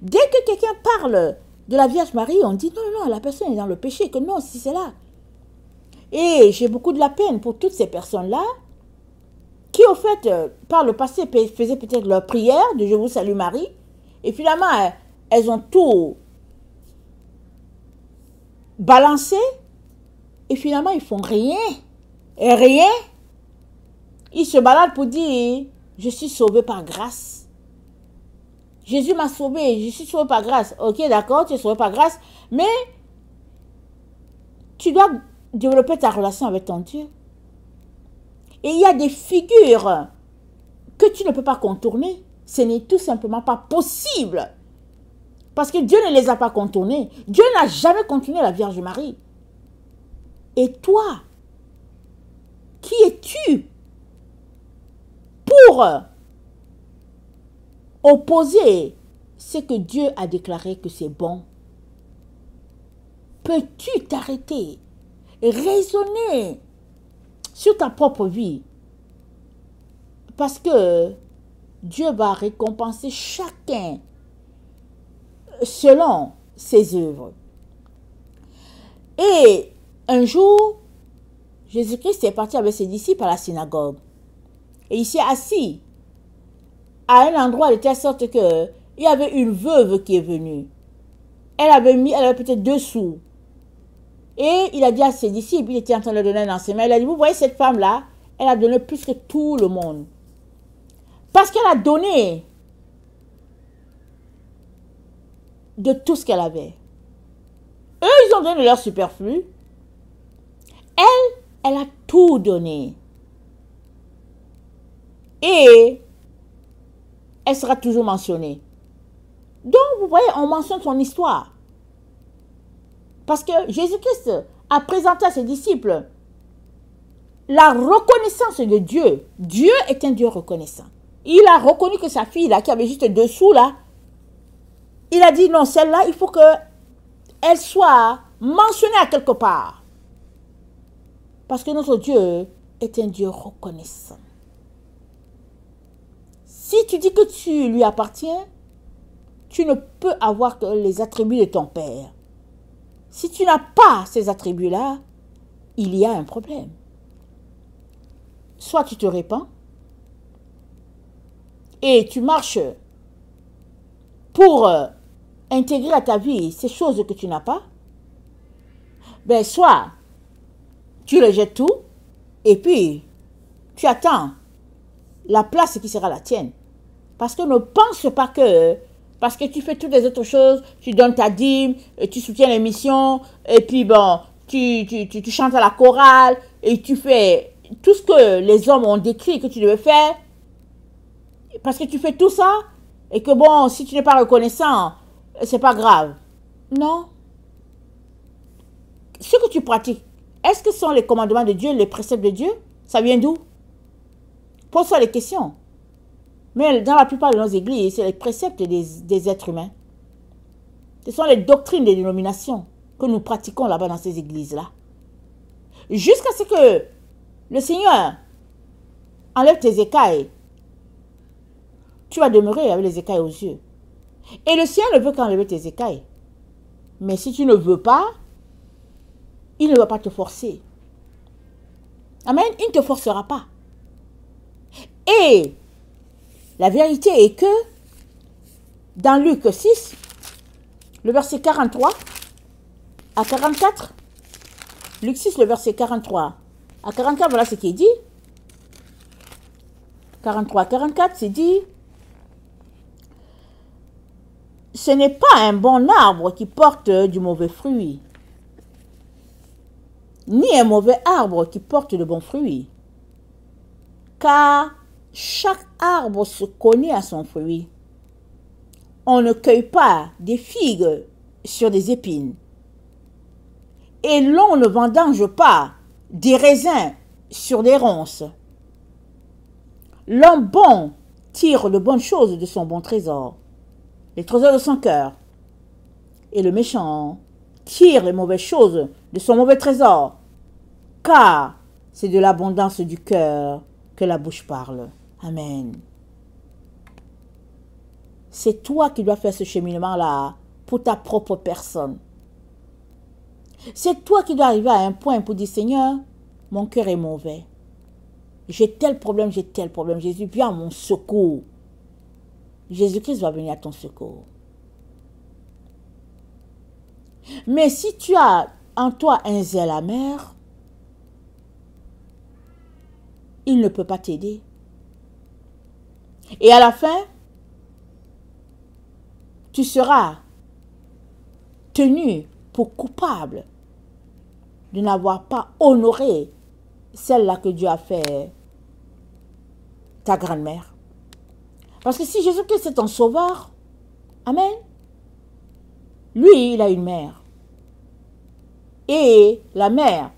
Dès que quelqu'un parle de la Vierge Marie, on dit non, la personne est dans le péché, que non, si c'est là. Et j'ai beaucoup de la peine pour toutes ces personnes-là qui, au fait, par le passé, faisaient peut-être leur prière de Je vous salue Marie, et finalement, elles ont tout balancé, et finalement, ils font rien. Et rien. Ils se baladent pour dire je suis sauvé par grâce. Jésus m'a sauvé, je suis sauvé par grâce. Ok, d'accord, tu es sauvé par grâce, mais tu dois développer ta relation avec ton Dieu. Et il y a des figures que tu ne peux pas contourner. Ce n'est tout simplement pas possible. Parce que Dieu ne les a pas contournées. Dieu n'a jamais contourné la Vierge Marie. Et toi, qui es-tu pour opposer ce que Dieu a déclaré que c'est bon? Peux-tu t'arrêter, raisonner sur ta propre vie? Parce que Dieu va récompenser chacun selon ses œuvres. Et un jour, Jésus-Christ est parti avec ses disciples à la synagogue. Et il s'est assis à un endroit de telle sorte que il y avait une veuve qui est venue. Elle avait peut-être 2 sous. Et il a dit à ses disciples, il était en train de donner un enseignement, il a dit, vous voyez cette femme-là, elle a donné plus que tout le monde. Parce qu'elle a donné de tout ce qu'elle avait. Eux, ils ont donné leur superflu. Elle a tout donné. Et elle sera toujours mentionnée. Donc, vous voyez, on mentionne son histoire. Parce que Jésus-Christ a présenté à ses disciples la reconnaissance de Dieu. Dieu est un Dieu reconnaissant. Il a reconnu que sa fille, là, qui avait juste 2 sous, là, il a dit, non, celle-là, il faut qu'elle soit mentionnée à quelque part. Parce que notre Dieu est un Dieu reconnaissant. Si tu dis que tu lui appartiens, tu ne peux avoir que les attributs de ton Père. Si tu n'as pas ces attributs-là, il y a un problème. Soit tu te répands et tu marches pour intégrer à ta vie ces choses que tu n'as pas, ben soit tu rejettes tout et puis tu attends la place qui sera la tienne. Parce que ne pense pas que parce que tu fais toutes les autres choses, tu donnes ta dîme, et tu soutiens les missions, et puis bon, tu chantes à la chorale, et tu fais tout ce que les hommes ont décrit que tu devais faire, parce que tu fais tout ça, et que bon, si tu n'es pas reconnaissant, c'est pas grave. Non. Ce que tu pratiques, est-ce que ce sont les commandements de Dieu, les préceptes de Dieu? Ça vient d'où? Pose-toi les questions. Mais dans la plupart de nos églises, c'est les préceptes des êtres humains. Ce sont les doctrines des dénominations que nous pratiquons là-bas dans ces églises-là. Jusqu'à ce que le Seigneur enlève tes écailles. Tu vas demeurer avec les écailles aux yeux. Et le Seigneur ne veut qu'enlever tes écailles. Mais si tu ne veux pas, il ne va pas te forcer. Amen. Il ne te forcera pas. Et la vérité est que dans Luc 6, le verset 43 à 44, Luc 6, le verset 43 à 44, voilà ce qui est dit. 43 à 44, c'est dit: ce n'est pas un bon arbre qui porte du mauvais fruit, ni un mauvais arbre qui porte de bons fruits. Car chaque arbre se connaît à son fruit. On ne cueille pas des figues sur des épines. Et l'on ne vendange pas des raisins sur des ronces. L'homme bon tire de bonnes choses de son bon trésor, les trésors de son cœur. Et le méchant tire les mauvaises choses de son mauvais trésor, car c'est de l'abondance du cœur que la bouche parle. Amen. C'est toi qui dois faire ce cheminement-là pour ta propre personne. C'est toi qui dois arriver à un point pour dire: Seigneur, mon cœur est mauvais. J'ai tel problème, j'ai tel problème. Jésus, viens à mon secours. Jésus-Christ va venir à ton secours. Mais si tu as en toi un zèle amer, il ne peut pas t'aider. Et à la fin, tu seras tenu pour coupable de n'avoir pas honoré celle-là que Dieu a fait ta grand-mère. Parce que si Jésus-Christ est ton sauveur, amen, lui, il a une mère. Et la mère,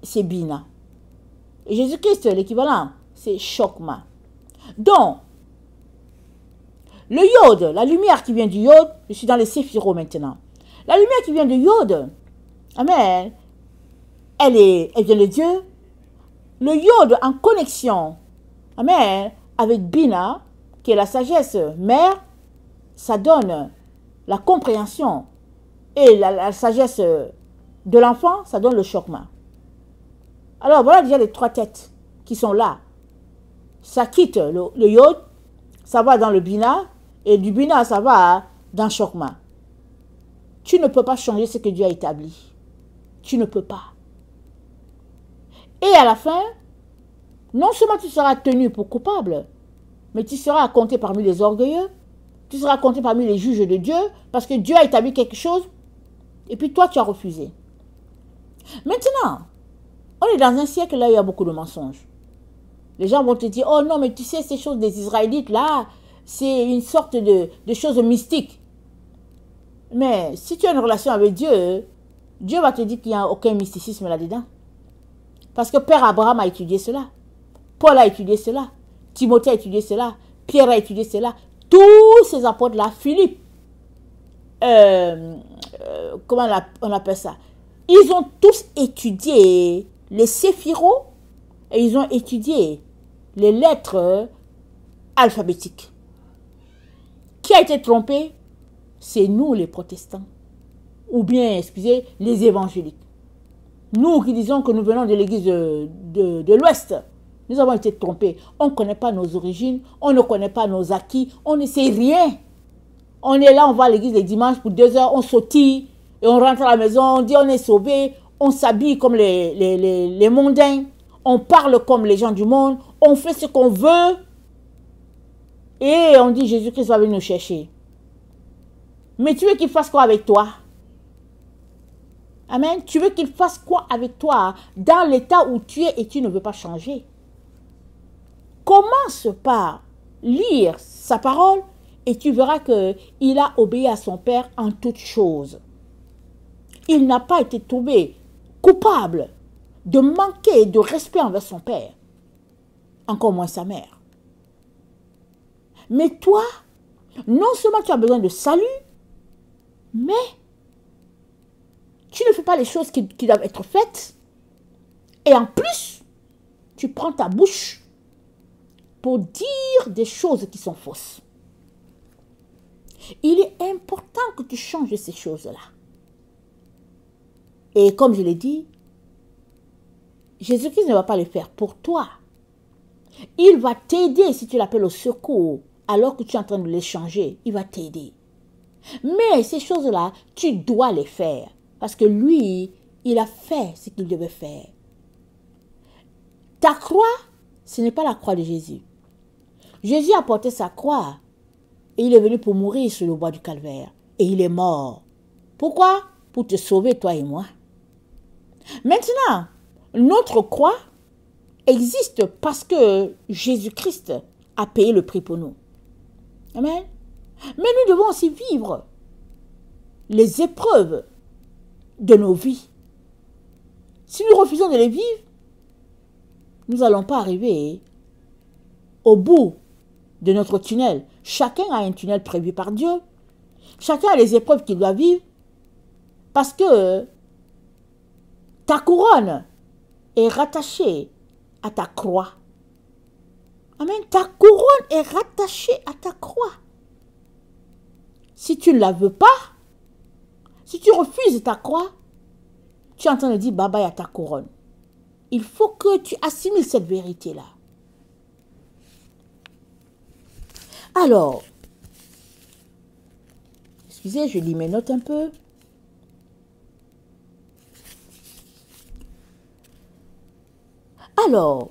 c'est Bina. Et Jésus-Christ, l'équivalent, c'est Chokma. Donc, le iode, la lumière qui vient du iode, je suis dans les séphiros maintenant. La lumière qui vient du iode, amen, elle vient de Dieu. Le iode en connexion, amen, avec Bina, qui est la sagesse mère, ça donne la compréhension. Et la sagesse de l'enfant, ça donne le chokma. Alors voilà déjà les trois têtes qui sont là. Ça quitte le iode, ça va dans le bina, et du bina, ça va dans le chokma. Tu ne peux pas changer ce que Dieu a établi. Tu ne peux pas. Et à la fin, non seulement tu seras tenu pour coupable, mais tu seras compté parmi les orgueilleux, tu seras compté parmi les juges de Dieu, parce que Dieu a établi quelque chose, et puis toi, tu as refusé. Maintenant, on est dans un siècle là où il y a beaucoup de mensonges. Les gens vont te dire: oh non, mais tu sais, ces choses des Israélites là, c'est une sorte de choses mystiques. Mais si tu as une relation avec Dieu, Dieu va te dire qu'il n'y a aucun mysticisme là-dedans. Parce que Père Abraham a étudié cela. Paul a étudié cela. Timothée a étudié cela. Pierre a étudié cela. Tous ces apôtres-là, Philippe, comment on appelle ça? Ils ont tous étudié les séphiros et ils ont étudié les lettres alphabétiques. Qui a été trompé? C'est nous les protestants. Ou bien, excusez, les évangéliques. Nous qui disons que nous venons de l'église de l'Ouest, nous avons été trompés. On ne connaît pas nos origines, on ne connaît pas nos acquis, on ne sait rien. On est là, on va à l'église les dimanches pour 2 heures, on sautille, Et on rentre à la maison, on dit on est sauvé, on s'habille comme les mondains, on parle comme les gens du monde, on fait ce qu'on veut. Et on dit Jésus-Christ va venir nous chercher. Mais tu veux qu'il fasse quoi avec toi? Amen. Tu veux qu'il fasse quoi avec toi dans l'état où tu es et tu ne veux pas changer? Commence par lire sa parole et tu verras qu'il a obéi à son Père en toutes choses. Il n'a pas été trouvé coupable de manquer de respect envers son Père, encore moins sa mère. Mais toi, non seulement tu as besoin de salut, mais tu ne fais pas les choses qui doivent être faites. Et en plus, tu prends ta bouche pour dire des choses qui sont fausses. Il est important que tu changes ces choses-là. Et comme je l'ai dit, Jésus-Christ ne va pas le faire pour toi. Il va t'aider si tu l'appelles au secours alors que tu es en train de les changer. Il va t'aider. Mais ces choses-là, tu dois les faire. Parce que lui, il a fait ce qu'il devait faire. Ta croix, ce n'est pas la croix de Jésus. Jésus a porté sa croix et il est venu pour mourir sur le bois du calvaire. Et il est mort. Pourquoi? Pour te sauver, toi et moi. Maintenant, notre croix existe parce que Jésus-Christ a payé le prix pour nous. Amen. Mais nous devons aussi vivre les épreuves de nos vies. Si nous refusons de les vivre, nous n'allons pas arriver au bout de notre tunnel. Chacun a un tunnel prévu par Dieu. Chacun a les épreuves qu'il doit vivre parce que ta couronne est rattachée à ta croix. Amen. Ta couronne est rattachée à ta croix. Si tu ne la veux pas, si tu refuses ta croix, tu es en train de dire bye bye à ta couronne. Il faut que tu assimiles cette vérité-là. Alors, excusez, je lis mes notes un peu. Alors,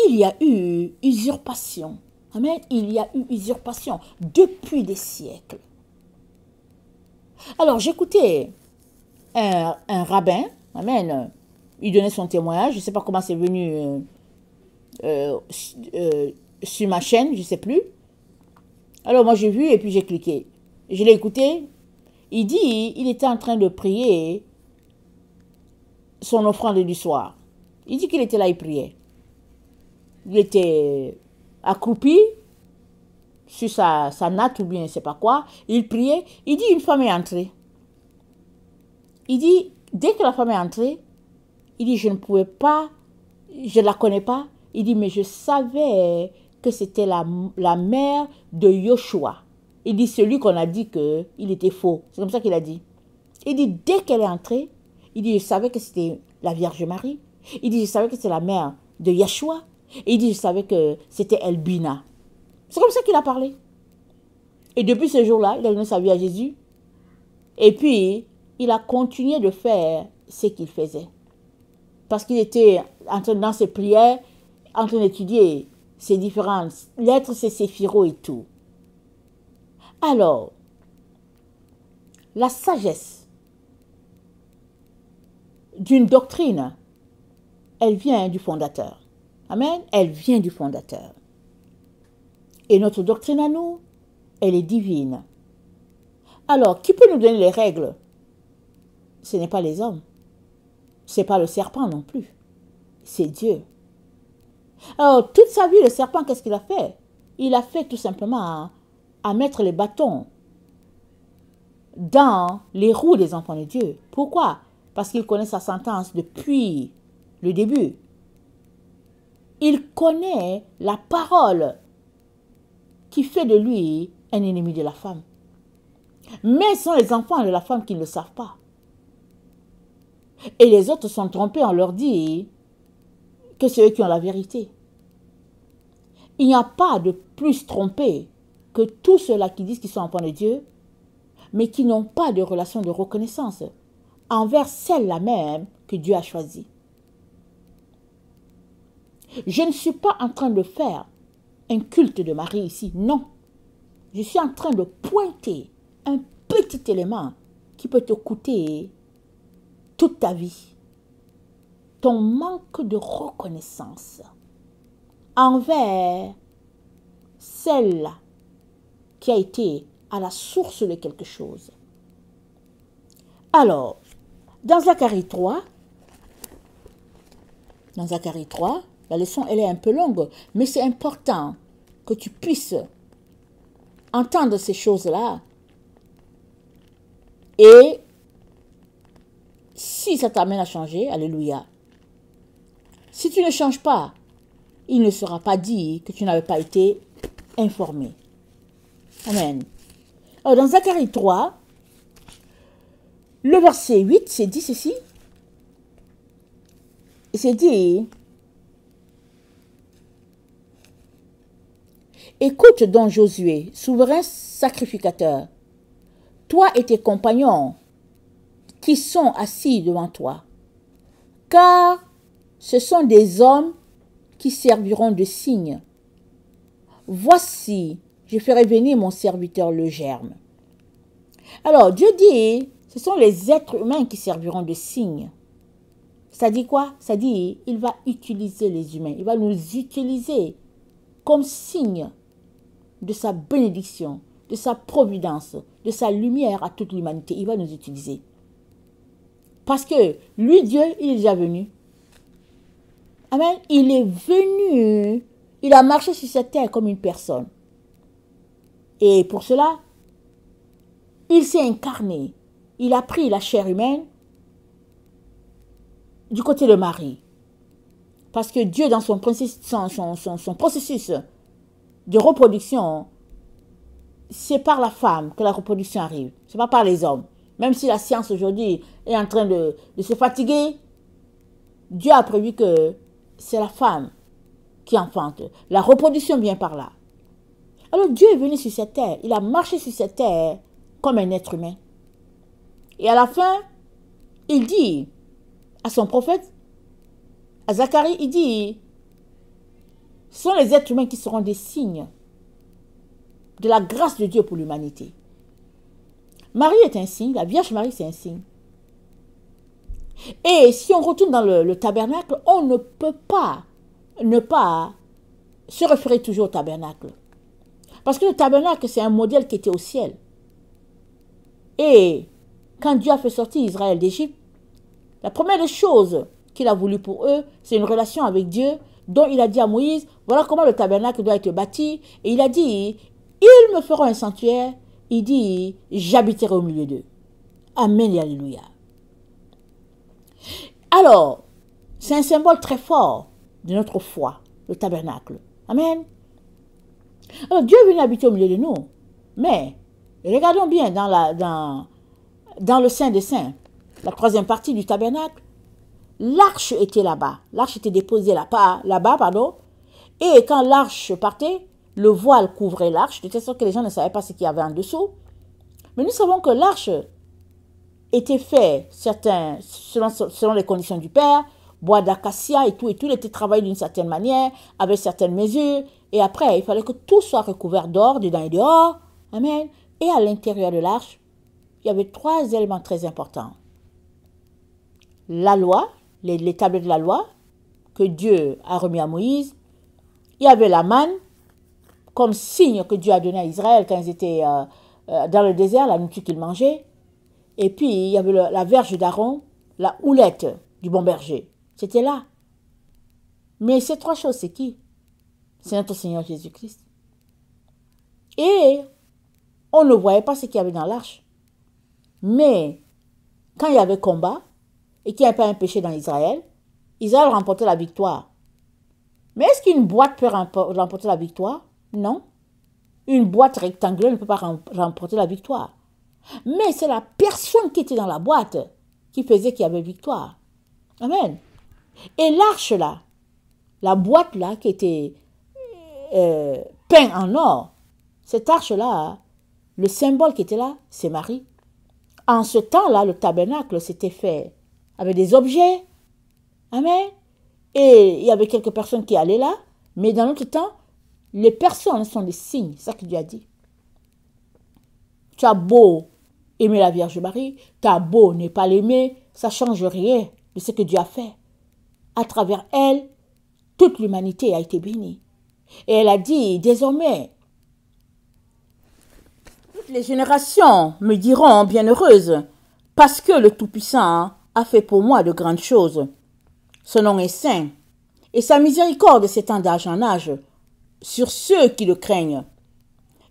il y a eu usurpation. Amen. Il y a eu usurpation depuis des siècles. Alors, j'écoutais un rabbin. Amen. Il donnait son témoignage. Je ne sais pas comment c'est venu sur ma chaîne, je ne sais plus. Alors, moi, j'ai vu et puis j'ai cliqué. Je l'ai écouté. Il dit, il était en train de prier son offrande du soir. Il dit qu'il était là, il priait. Il était accroupi sur sa natte ou bien je ne sais pas quoi. Il priait. Il dit, une femme est entrée. Il dit, dès que la femme est entrée, il dit, je ne pouvais pas, je ne la connais pas. Il dit, mais je savais que c'était la mère de Yoshua. Il dit, celui qu'on a dit qu'il était faux. C'est comme ça qu'il a dit. Il dit, dès qu'elle est entrée, il dit, je savais que c'était la Vierge Marie. Il dit, je savais que c'était la mère de Yeshua. Et il dit, je savais que c'était Elbina. C'est comme ça qu'il a parlé. Et depuis ce jour-là, il a donné sa vie à Jésus. Et puis, il a continué de faire ce qu'il faisait. Parce qu'il était dans ses prières, en train d'étudier ses différentes lettres, ses séphiros et tout. Alors, la sagesse d'une doctrine, elle vient du fondateur. Amen. Elle vient du fondateur. Et notre doctrine à nous, elle est divine. Alors, qui peut nous donner les règles? Ce n'est pas les hommes. Ce n'est pas le serpent non plus. C'est Dieu. Alors, toute sa vie, le serpent, qu'est-ce qu'il a fait? Il a fait tout simplement à mettre les bâtons dans les roues des enfants de Dieu. Pourquoi? Parce qu'il connaît sa sentence depuis le début. Il connaît la parole qui fait de lui un ennemi de la femme. Mais ce sont les enfants de la femme qui ne le savent pas. Et les autres sont trompés, on leur dit que c'est eux qui ont la vérité. Il n'y a pas de plus trompés que tous ceux-là qui disent qu'ils sont enfants de Dieu, mais qui n'ont pas de relation de reconnaissance envers celle-là même que Dieu a choisie. Je ne suis pas en train de faire un culte de Marie ici, non. Je suis en train de pointer un petit élément qui peut te coûter toute ta vie. Ton manque de reconnaissance envers celle qui a été à la source de quelque chose. Alors, dans Zacharie 3, la leçon elle est un peu longue, mais c'est important que tu puisses entendre ces choses-là. Et si ça t'amène à changer, alléluia. Si tu ne changes pas, il ne sera pas dit que tu n'avais pas été informé. Amen. Alors dans Zacharie 3, le verset 8, c'est dit ceci. C'est dit, écoute donc Josué, souverain sacrificateur, toi et tes compagnons qui sont assis devant toi, car ce sont des hommes qui serviront de signe. Voici, je ferai venir mon serviteur le germe. Alors Dieu dit, ce sont les êtres humains qui serviront de signe. Ça dit quoi? Ça dit, il va utiliser les humains, il va nous utiliser comme signe de sa bénédiction, de sa providence, de sa lumière à toute l'humanité. Il va nous utiliser. Parce que lui, Dieu, il est déjà venu. Amen. Il est venu, il a marché sur cette terre comme une personne. Et pour cela, il s'est incarné. Il a pris la chair humaine du côté de Marie. Parce que Dieu, dans son processus de reproduction, c'est par la femme que la reproduction arrive. Ce n'est pas par les hommes. Même si la science aujourd'hui est en train de se fatiguer, Dieu a prévu que c'est la femme qui enfante. La reproduction vient par là. Alors Dieu est venu sur cette terre. Il a marché sur cette terre comme un être humain. Et à la fin, il dit à son prophète, à Zacharie, il dit, ce sont les êtres humains qui seront des signes de la grâce de Dieu pour l'humanité. Marie est un signe, la Vierge Marie c'est un signe. Et si on retourne dans le tabernacle, on ne peut pas ne pas se référer toujours au tabernacle. Parce que le tabernacle c'est un modèle qui était au ciel. Et quand Dieu a fait sortir Israël d'Égypte, la première des choses qu'il a voulu pour eux, c'est une relation avec Dieu, dont il a dit à Moïse, voilà comment le tabernacle doit être bâti. Et il a dit, ils me feront un sanctuaire. Il dit, j'habiterai au milieu d'eux. Amen et alléluia. Alors, c'est un symbole très fort de notre foi, le tabernacle. Amen. Alors, Dieu est venu habiter au milieu de nous. Mais, regardons bien dans le Saint des Saints, la troisième partie du tabernacle, l'arche était là-bas. L'arche était déposée là-bas, pardon. Et quand l'arche partait, le voile couvrait l'arche, de telle sorte que les gens ne savaient pas ce qu'il y avait en dessous. Mais nous savons que l'arche était faite, selon les conditions du Père, bois d'acacia et tout, il était travaillé d'une certaine manière, avec certaines mesures. Et après, il fallait que tout soit recouvert d'or, dedans et dehors. Amen. Et à l'intérieur de l'arche, il y avait 3 éléments très importants. La loi, les tablettes de la loi, que Dieu a remis à Moïse. Il y avait la manne, comme signe que Dieu a donné à Israël quand ils étaient dans le désert, la nourriture qu'ils mangeaient. Et puis, il y avait la verge d'Aaron, la houlette du bon berger. C'était là. Mais ces 3 choses, c'est qui? C'est notre Seigneur Jésus-Christ. Et on ne voyait pas ce qu'il y avait dans l'arche. Mais quand il y avait combat, et qu'il n'y avait pas un péché dans Israël, Israël remportait la victoire. Mais est-ce qu'une boîte peut remporter la victoire? Non. Une boîte rectangulaire ne peut pas remporter la victoire. Mais c'est la personne qui était dans la boîte qui faisait qu'il y avait victoire. Amen. Et l'arche là, la boîte là qui était peinte en or, cette arche là, Le symbole qui était là, c'est Marie. En ce temps-là, le tabernacle s'était fait avec des objets. Amen. Et il y avait quelques personnes qui allaient là. Mais dans notre temps, les personnes sont des signes. C'est ça que Dieu a dit. Tu as beau aimer la Vierge Marie, tu as beau ne pas l'aimer, ça ne change rien de ce que Dieu a fait. À travers elle, toute l'humanité a été bénie. Et elle a dit, désormais, toutes les générations me diront bienheureuse, parce que le Tout-Puissant a fait pour moi de grandes choses. Son nom est saint, et sa miséricorde s'étend d'âge en âge sur ceux qui le craignent.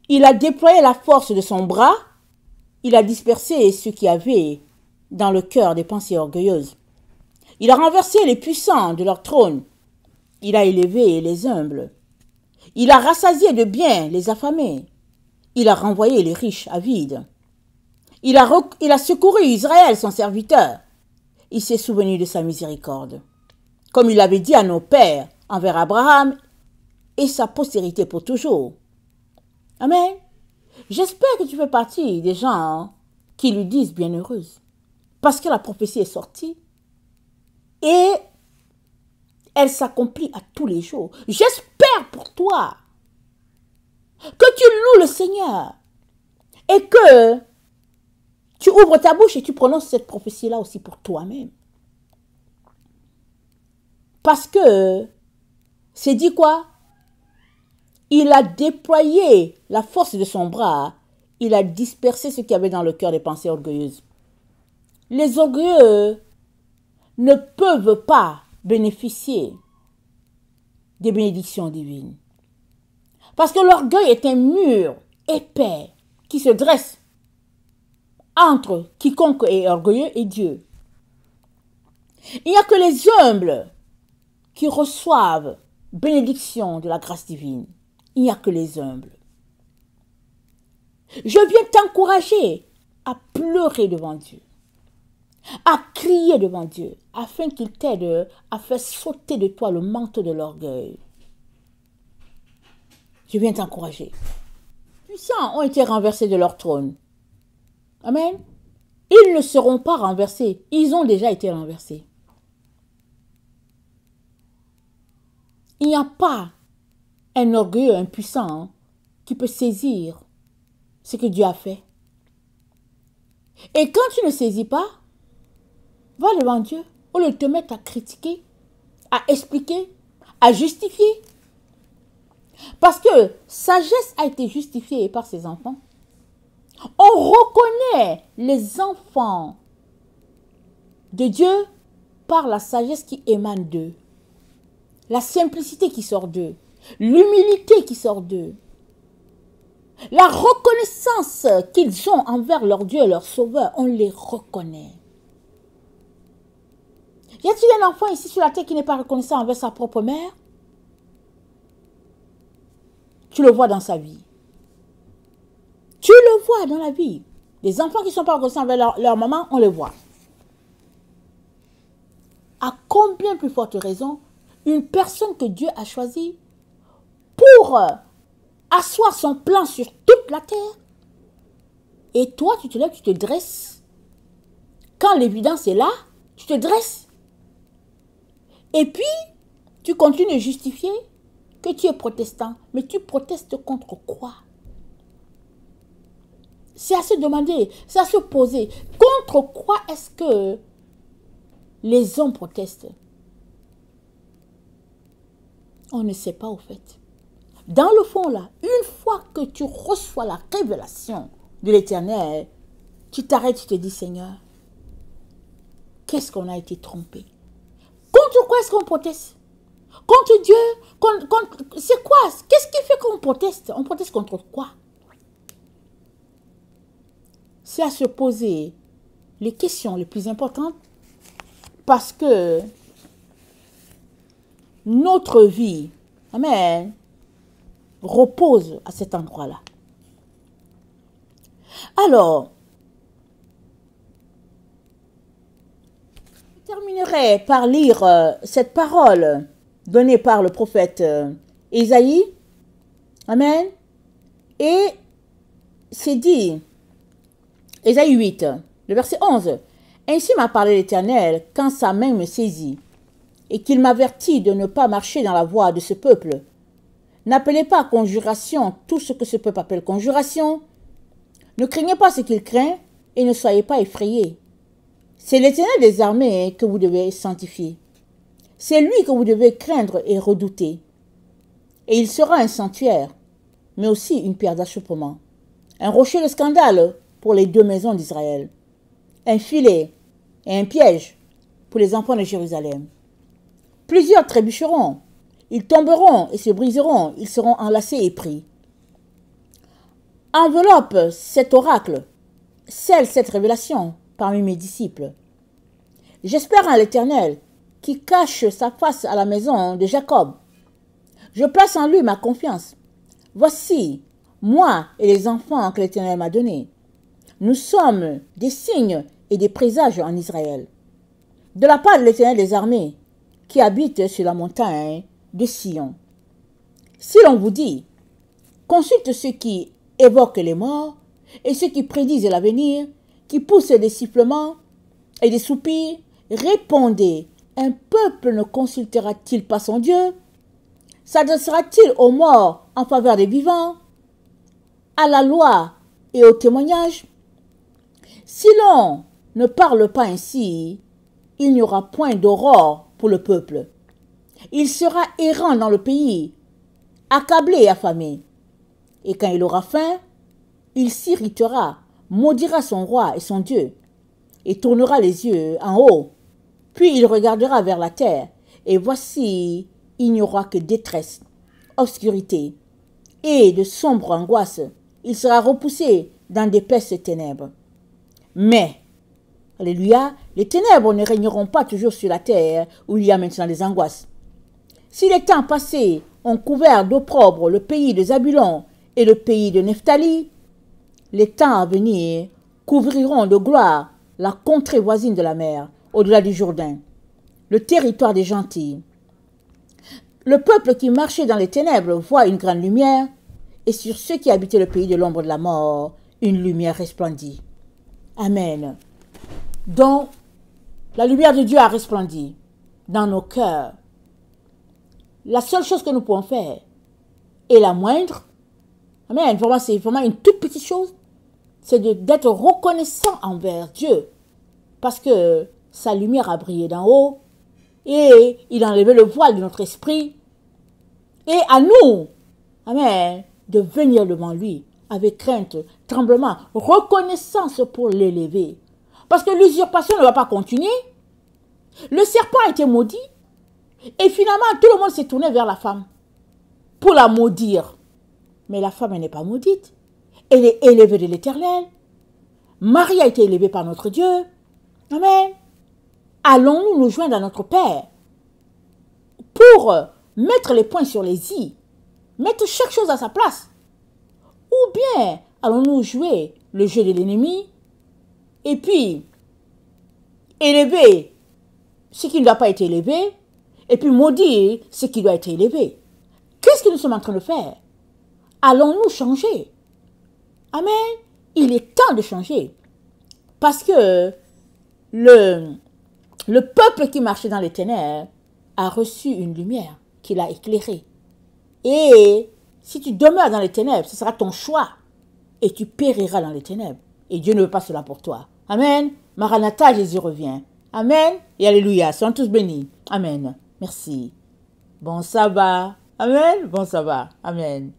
Il a déployé la force de son bras, il a dispersé ceux qui avaient dans le cœur des pensées orgueilleuses. Il a renversé les puissants de leur trône, il a élevé les humbles. Il a rassasié de biens les affamés. Il a renvoyé les riches avides. Il a secouru Israël, son serviteur. Il s'est souvenu de sa miséricorde, comme il avait dit à nos pères envers Abraham et sa postérité pour toujours. Amen. J'espère que tu fais partie des gens qui lui disent bienheureuse, parce que la prophétie est sortie et elle s'accomplit à tous les jours. J'espère pour toi que tu loues le Seigneur et que tu ouvres ta bouche et tu prononces cette prophétie-là aussi pour toi-même. Parce que c'est dit quoi? Il a déployé la force de son bras, il a dispersé ce qu'il y avait dans le cœur des pensées orgueilleuses. Les orgueilleux ne peuvent pas bénéficier des bénédictions divines. Parce que l'orgueil est un mur épais qui se dresse entre quiconque est orgueilleux et Dieu. Il n'y a que les humbles qui reçoivent bénédiction de la grâce divine. Il n'y a que les humbles. Je viens t'encourager à pleurer devant Dieu, à crier devant Dieu, afin qu'il t'aide à faire sauter de toi le manteau de l'orgueil. Je viens t'encourager. Les puissants ont été renversés de leur trône. Amen. Ils ne seront pas renversés. Ils ont déjà été renversés. Il n'y a pas un orgueilleux impuissant qui peut saisir ce que Dieu a fait. Et quand tu ne saisis pas, va devant Dieu, au lieu de te mettre à critiquer, à expliquer, à justifier. Parce que sagesse a été justifiée par ses enfants. On reconnaît les enfants de Dieu par la sagesse qui émane d'eux, la simplicité qui sort d'eux, l'humilité qui sort d'eux, la reconnaissance qu'ils ont envers leur Dieu et leur Sauveur, on les reconnaît. Y a-t-il un enfant ici sur la terre qui n'est pas reconnaissant envers sa propre mère? Tu le vois dans sa vie. Tu le vois dans la vie. Les enfants qui ne sont pas reconnaissants envers leur maman, on les voit. À combien plus forte raison, une personne que Dieu a choisie pour asseoir son plan sur toute la terre. Et toi, tu te lèves, tu te dresses. Quand l'évidence est là, tu te dresses. Et puis, tu continues de justifier que tu es protestant. Mais tu protestes contre quoi? C'est à se demander, c'est à se poser. Contre quoi est-ce que les hommes protestent? On ne sait pas au fait. Dans le fond là, une fois que tu reçois la révélation de l'Éternel, tu t'arrêtes, tu te dis Seigneur, qu'est-ce qu'on a été trompé? Contre quoi est-ce qu'on proteste? Contre Dieu? C'est quoi? Qu'est-ce qui fait qu'on proteste? On proteste contre quoi? C'est à se poser les questions les plus importantes parce que notre vie, amen, repose à cet endroit-là. Alors, je terminerai par lire cette parole donnée par le prophète Ésaïe. Amen. Et c'est dit, Ésaïe 8, le verset 11, « Ainsi m'a parlé l'Éternel quand sa main me saisit, et qu'il m'avertit de ne pas marcher dans la voie de ce peuple. N'appelez pas conjuration tout ce que ce peuple appelle conjuration. Ne craignez pas ce qu'il craint, et ne soyez pas effrayés. C'est l'Éternel des armées que vous devez sanctifier. C'est lui que vous devez craindre et redouter. Et il sera un sanctuaire, mais aussi une pierre d'achoppement, un rocher de scandale pour les deux maisons d'Israël, un filet et un piège pour les enfants de Jérusalem. Plusieurs trébucheront, ils tomberont et se briseront, ils seront enlacés et pris. Enveloppe cet oracle, scelle cette révélation parmi mes disciples. J'espère en l'Éternel qui cache sa face à la maison de Jacob. Je place en lui ma confiance. Voici, moi et les enfants que l'Éternel m'a donnés. Nous sommes des signes et des présages en Israël. De la part de l'Éternel des armées, qui habite sur la montagne de Sion. Si l'on vous dit, consulte ceux qui évoquent les morts et ceux qui prédisent l'avenir, qui poussent des sifflements et des soupirs, répondez, un peuple ne consultera-t-il pas son Dieu? S'adressera-t-il aux morts en faveur des vivants, à la loi et au témoignage? Si l'on ne parle pas ainsi, il n'y aura point d'aurore pour le peuple. Il sera errant dans le pays, accablé et affamé. Et quand il aura faim, il s'irritera, maudira son roi et son Dieu, et tournera les yeux en haut. Puis il regardera vers la terre, et voici, il n'y aura que détresse, obscurité et de sombres angoisses. Il sera repoussé dans d'épaisses ténèbres. Mais, alléluia, les ténèbres ne régneront pas toujours sur la terre où il y a maintenant des angoisses. Si les temps passés ont couvert d'opprobre le pays de Zabulon et le pays de Nephtali, les temps à venir couvriront de gloire la contrée voisine de la mer, au-delà du Jourdain, le territoire des gentils. Le peuple qui marchait dans les ténèbres voit une grande lumière, et sur ceux qui habitaient le pays de l'ombre de la mort, une lumière resplendit. Amen. Donc, la lumière de Dieu a resplendi dans nos cœurs. La seule chose que nous pouvons faire, et la moindre, amen, vraiment, c'est vraiment une toute petite chose, c'est d'être reconnaissant envers Dieu, parce que sa lumière a brillé d'en haut, et il a enlevé le voile de notre esprit, et à nous, amen, de venir devant lui, avec crainte, tremblement, reconnaissance pour l'élever. Parce que l'usurpation ne va pas continuer. Le serpent a été maudit, et finalement, tout le monde s'est tourné vers la femme, pour la maudire. Mais la femme, elle n'est pas maudite. Elle est élevée de l'Éternel. Marie a été élevée par notre Dieu. Amen. Allons-nous nous joindre à notre Père pour mettre les points sur les i, mettre chaque chose à sa place? Ou bien allons-nous jouer le jeu de l'ennemi et puis élever ce qui ne doit pas être élevé et puis maudire ce qui doit être élevé? Qu'est-ce que nous sommes en train de faire? Allons-nous changer? Amen. Il est temps de changer. Parce que le peuple qui marchait dans les ténèbres a reçu une lumière qui l'a éclairé. Et si tu demeures dans les ténèbres, ce sera ton choix. Et tu périras dans les ténèbres. Et Dieu ne veut pas cela pour toi. Amen. Maranatha, Jésus revient. Amen. Et alléluia. Soyons tous bénis. Amen. Merci. Bon sabbat. Amen. Bon sabbat. Amen.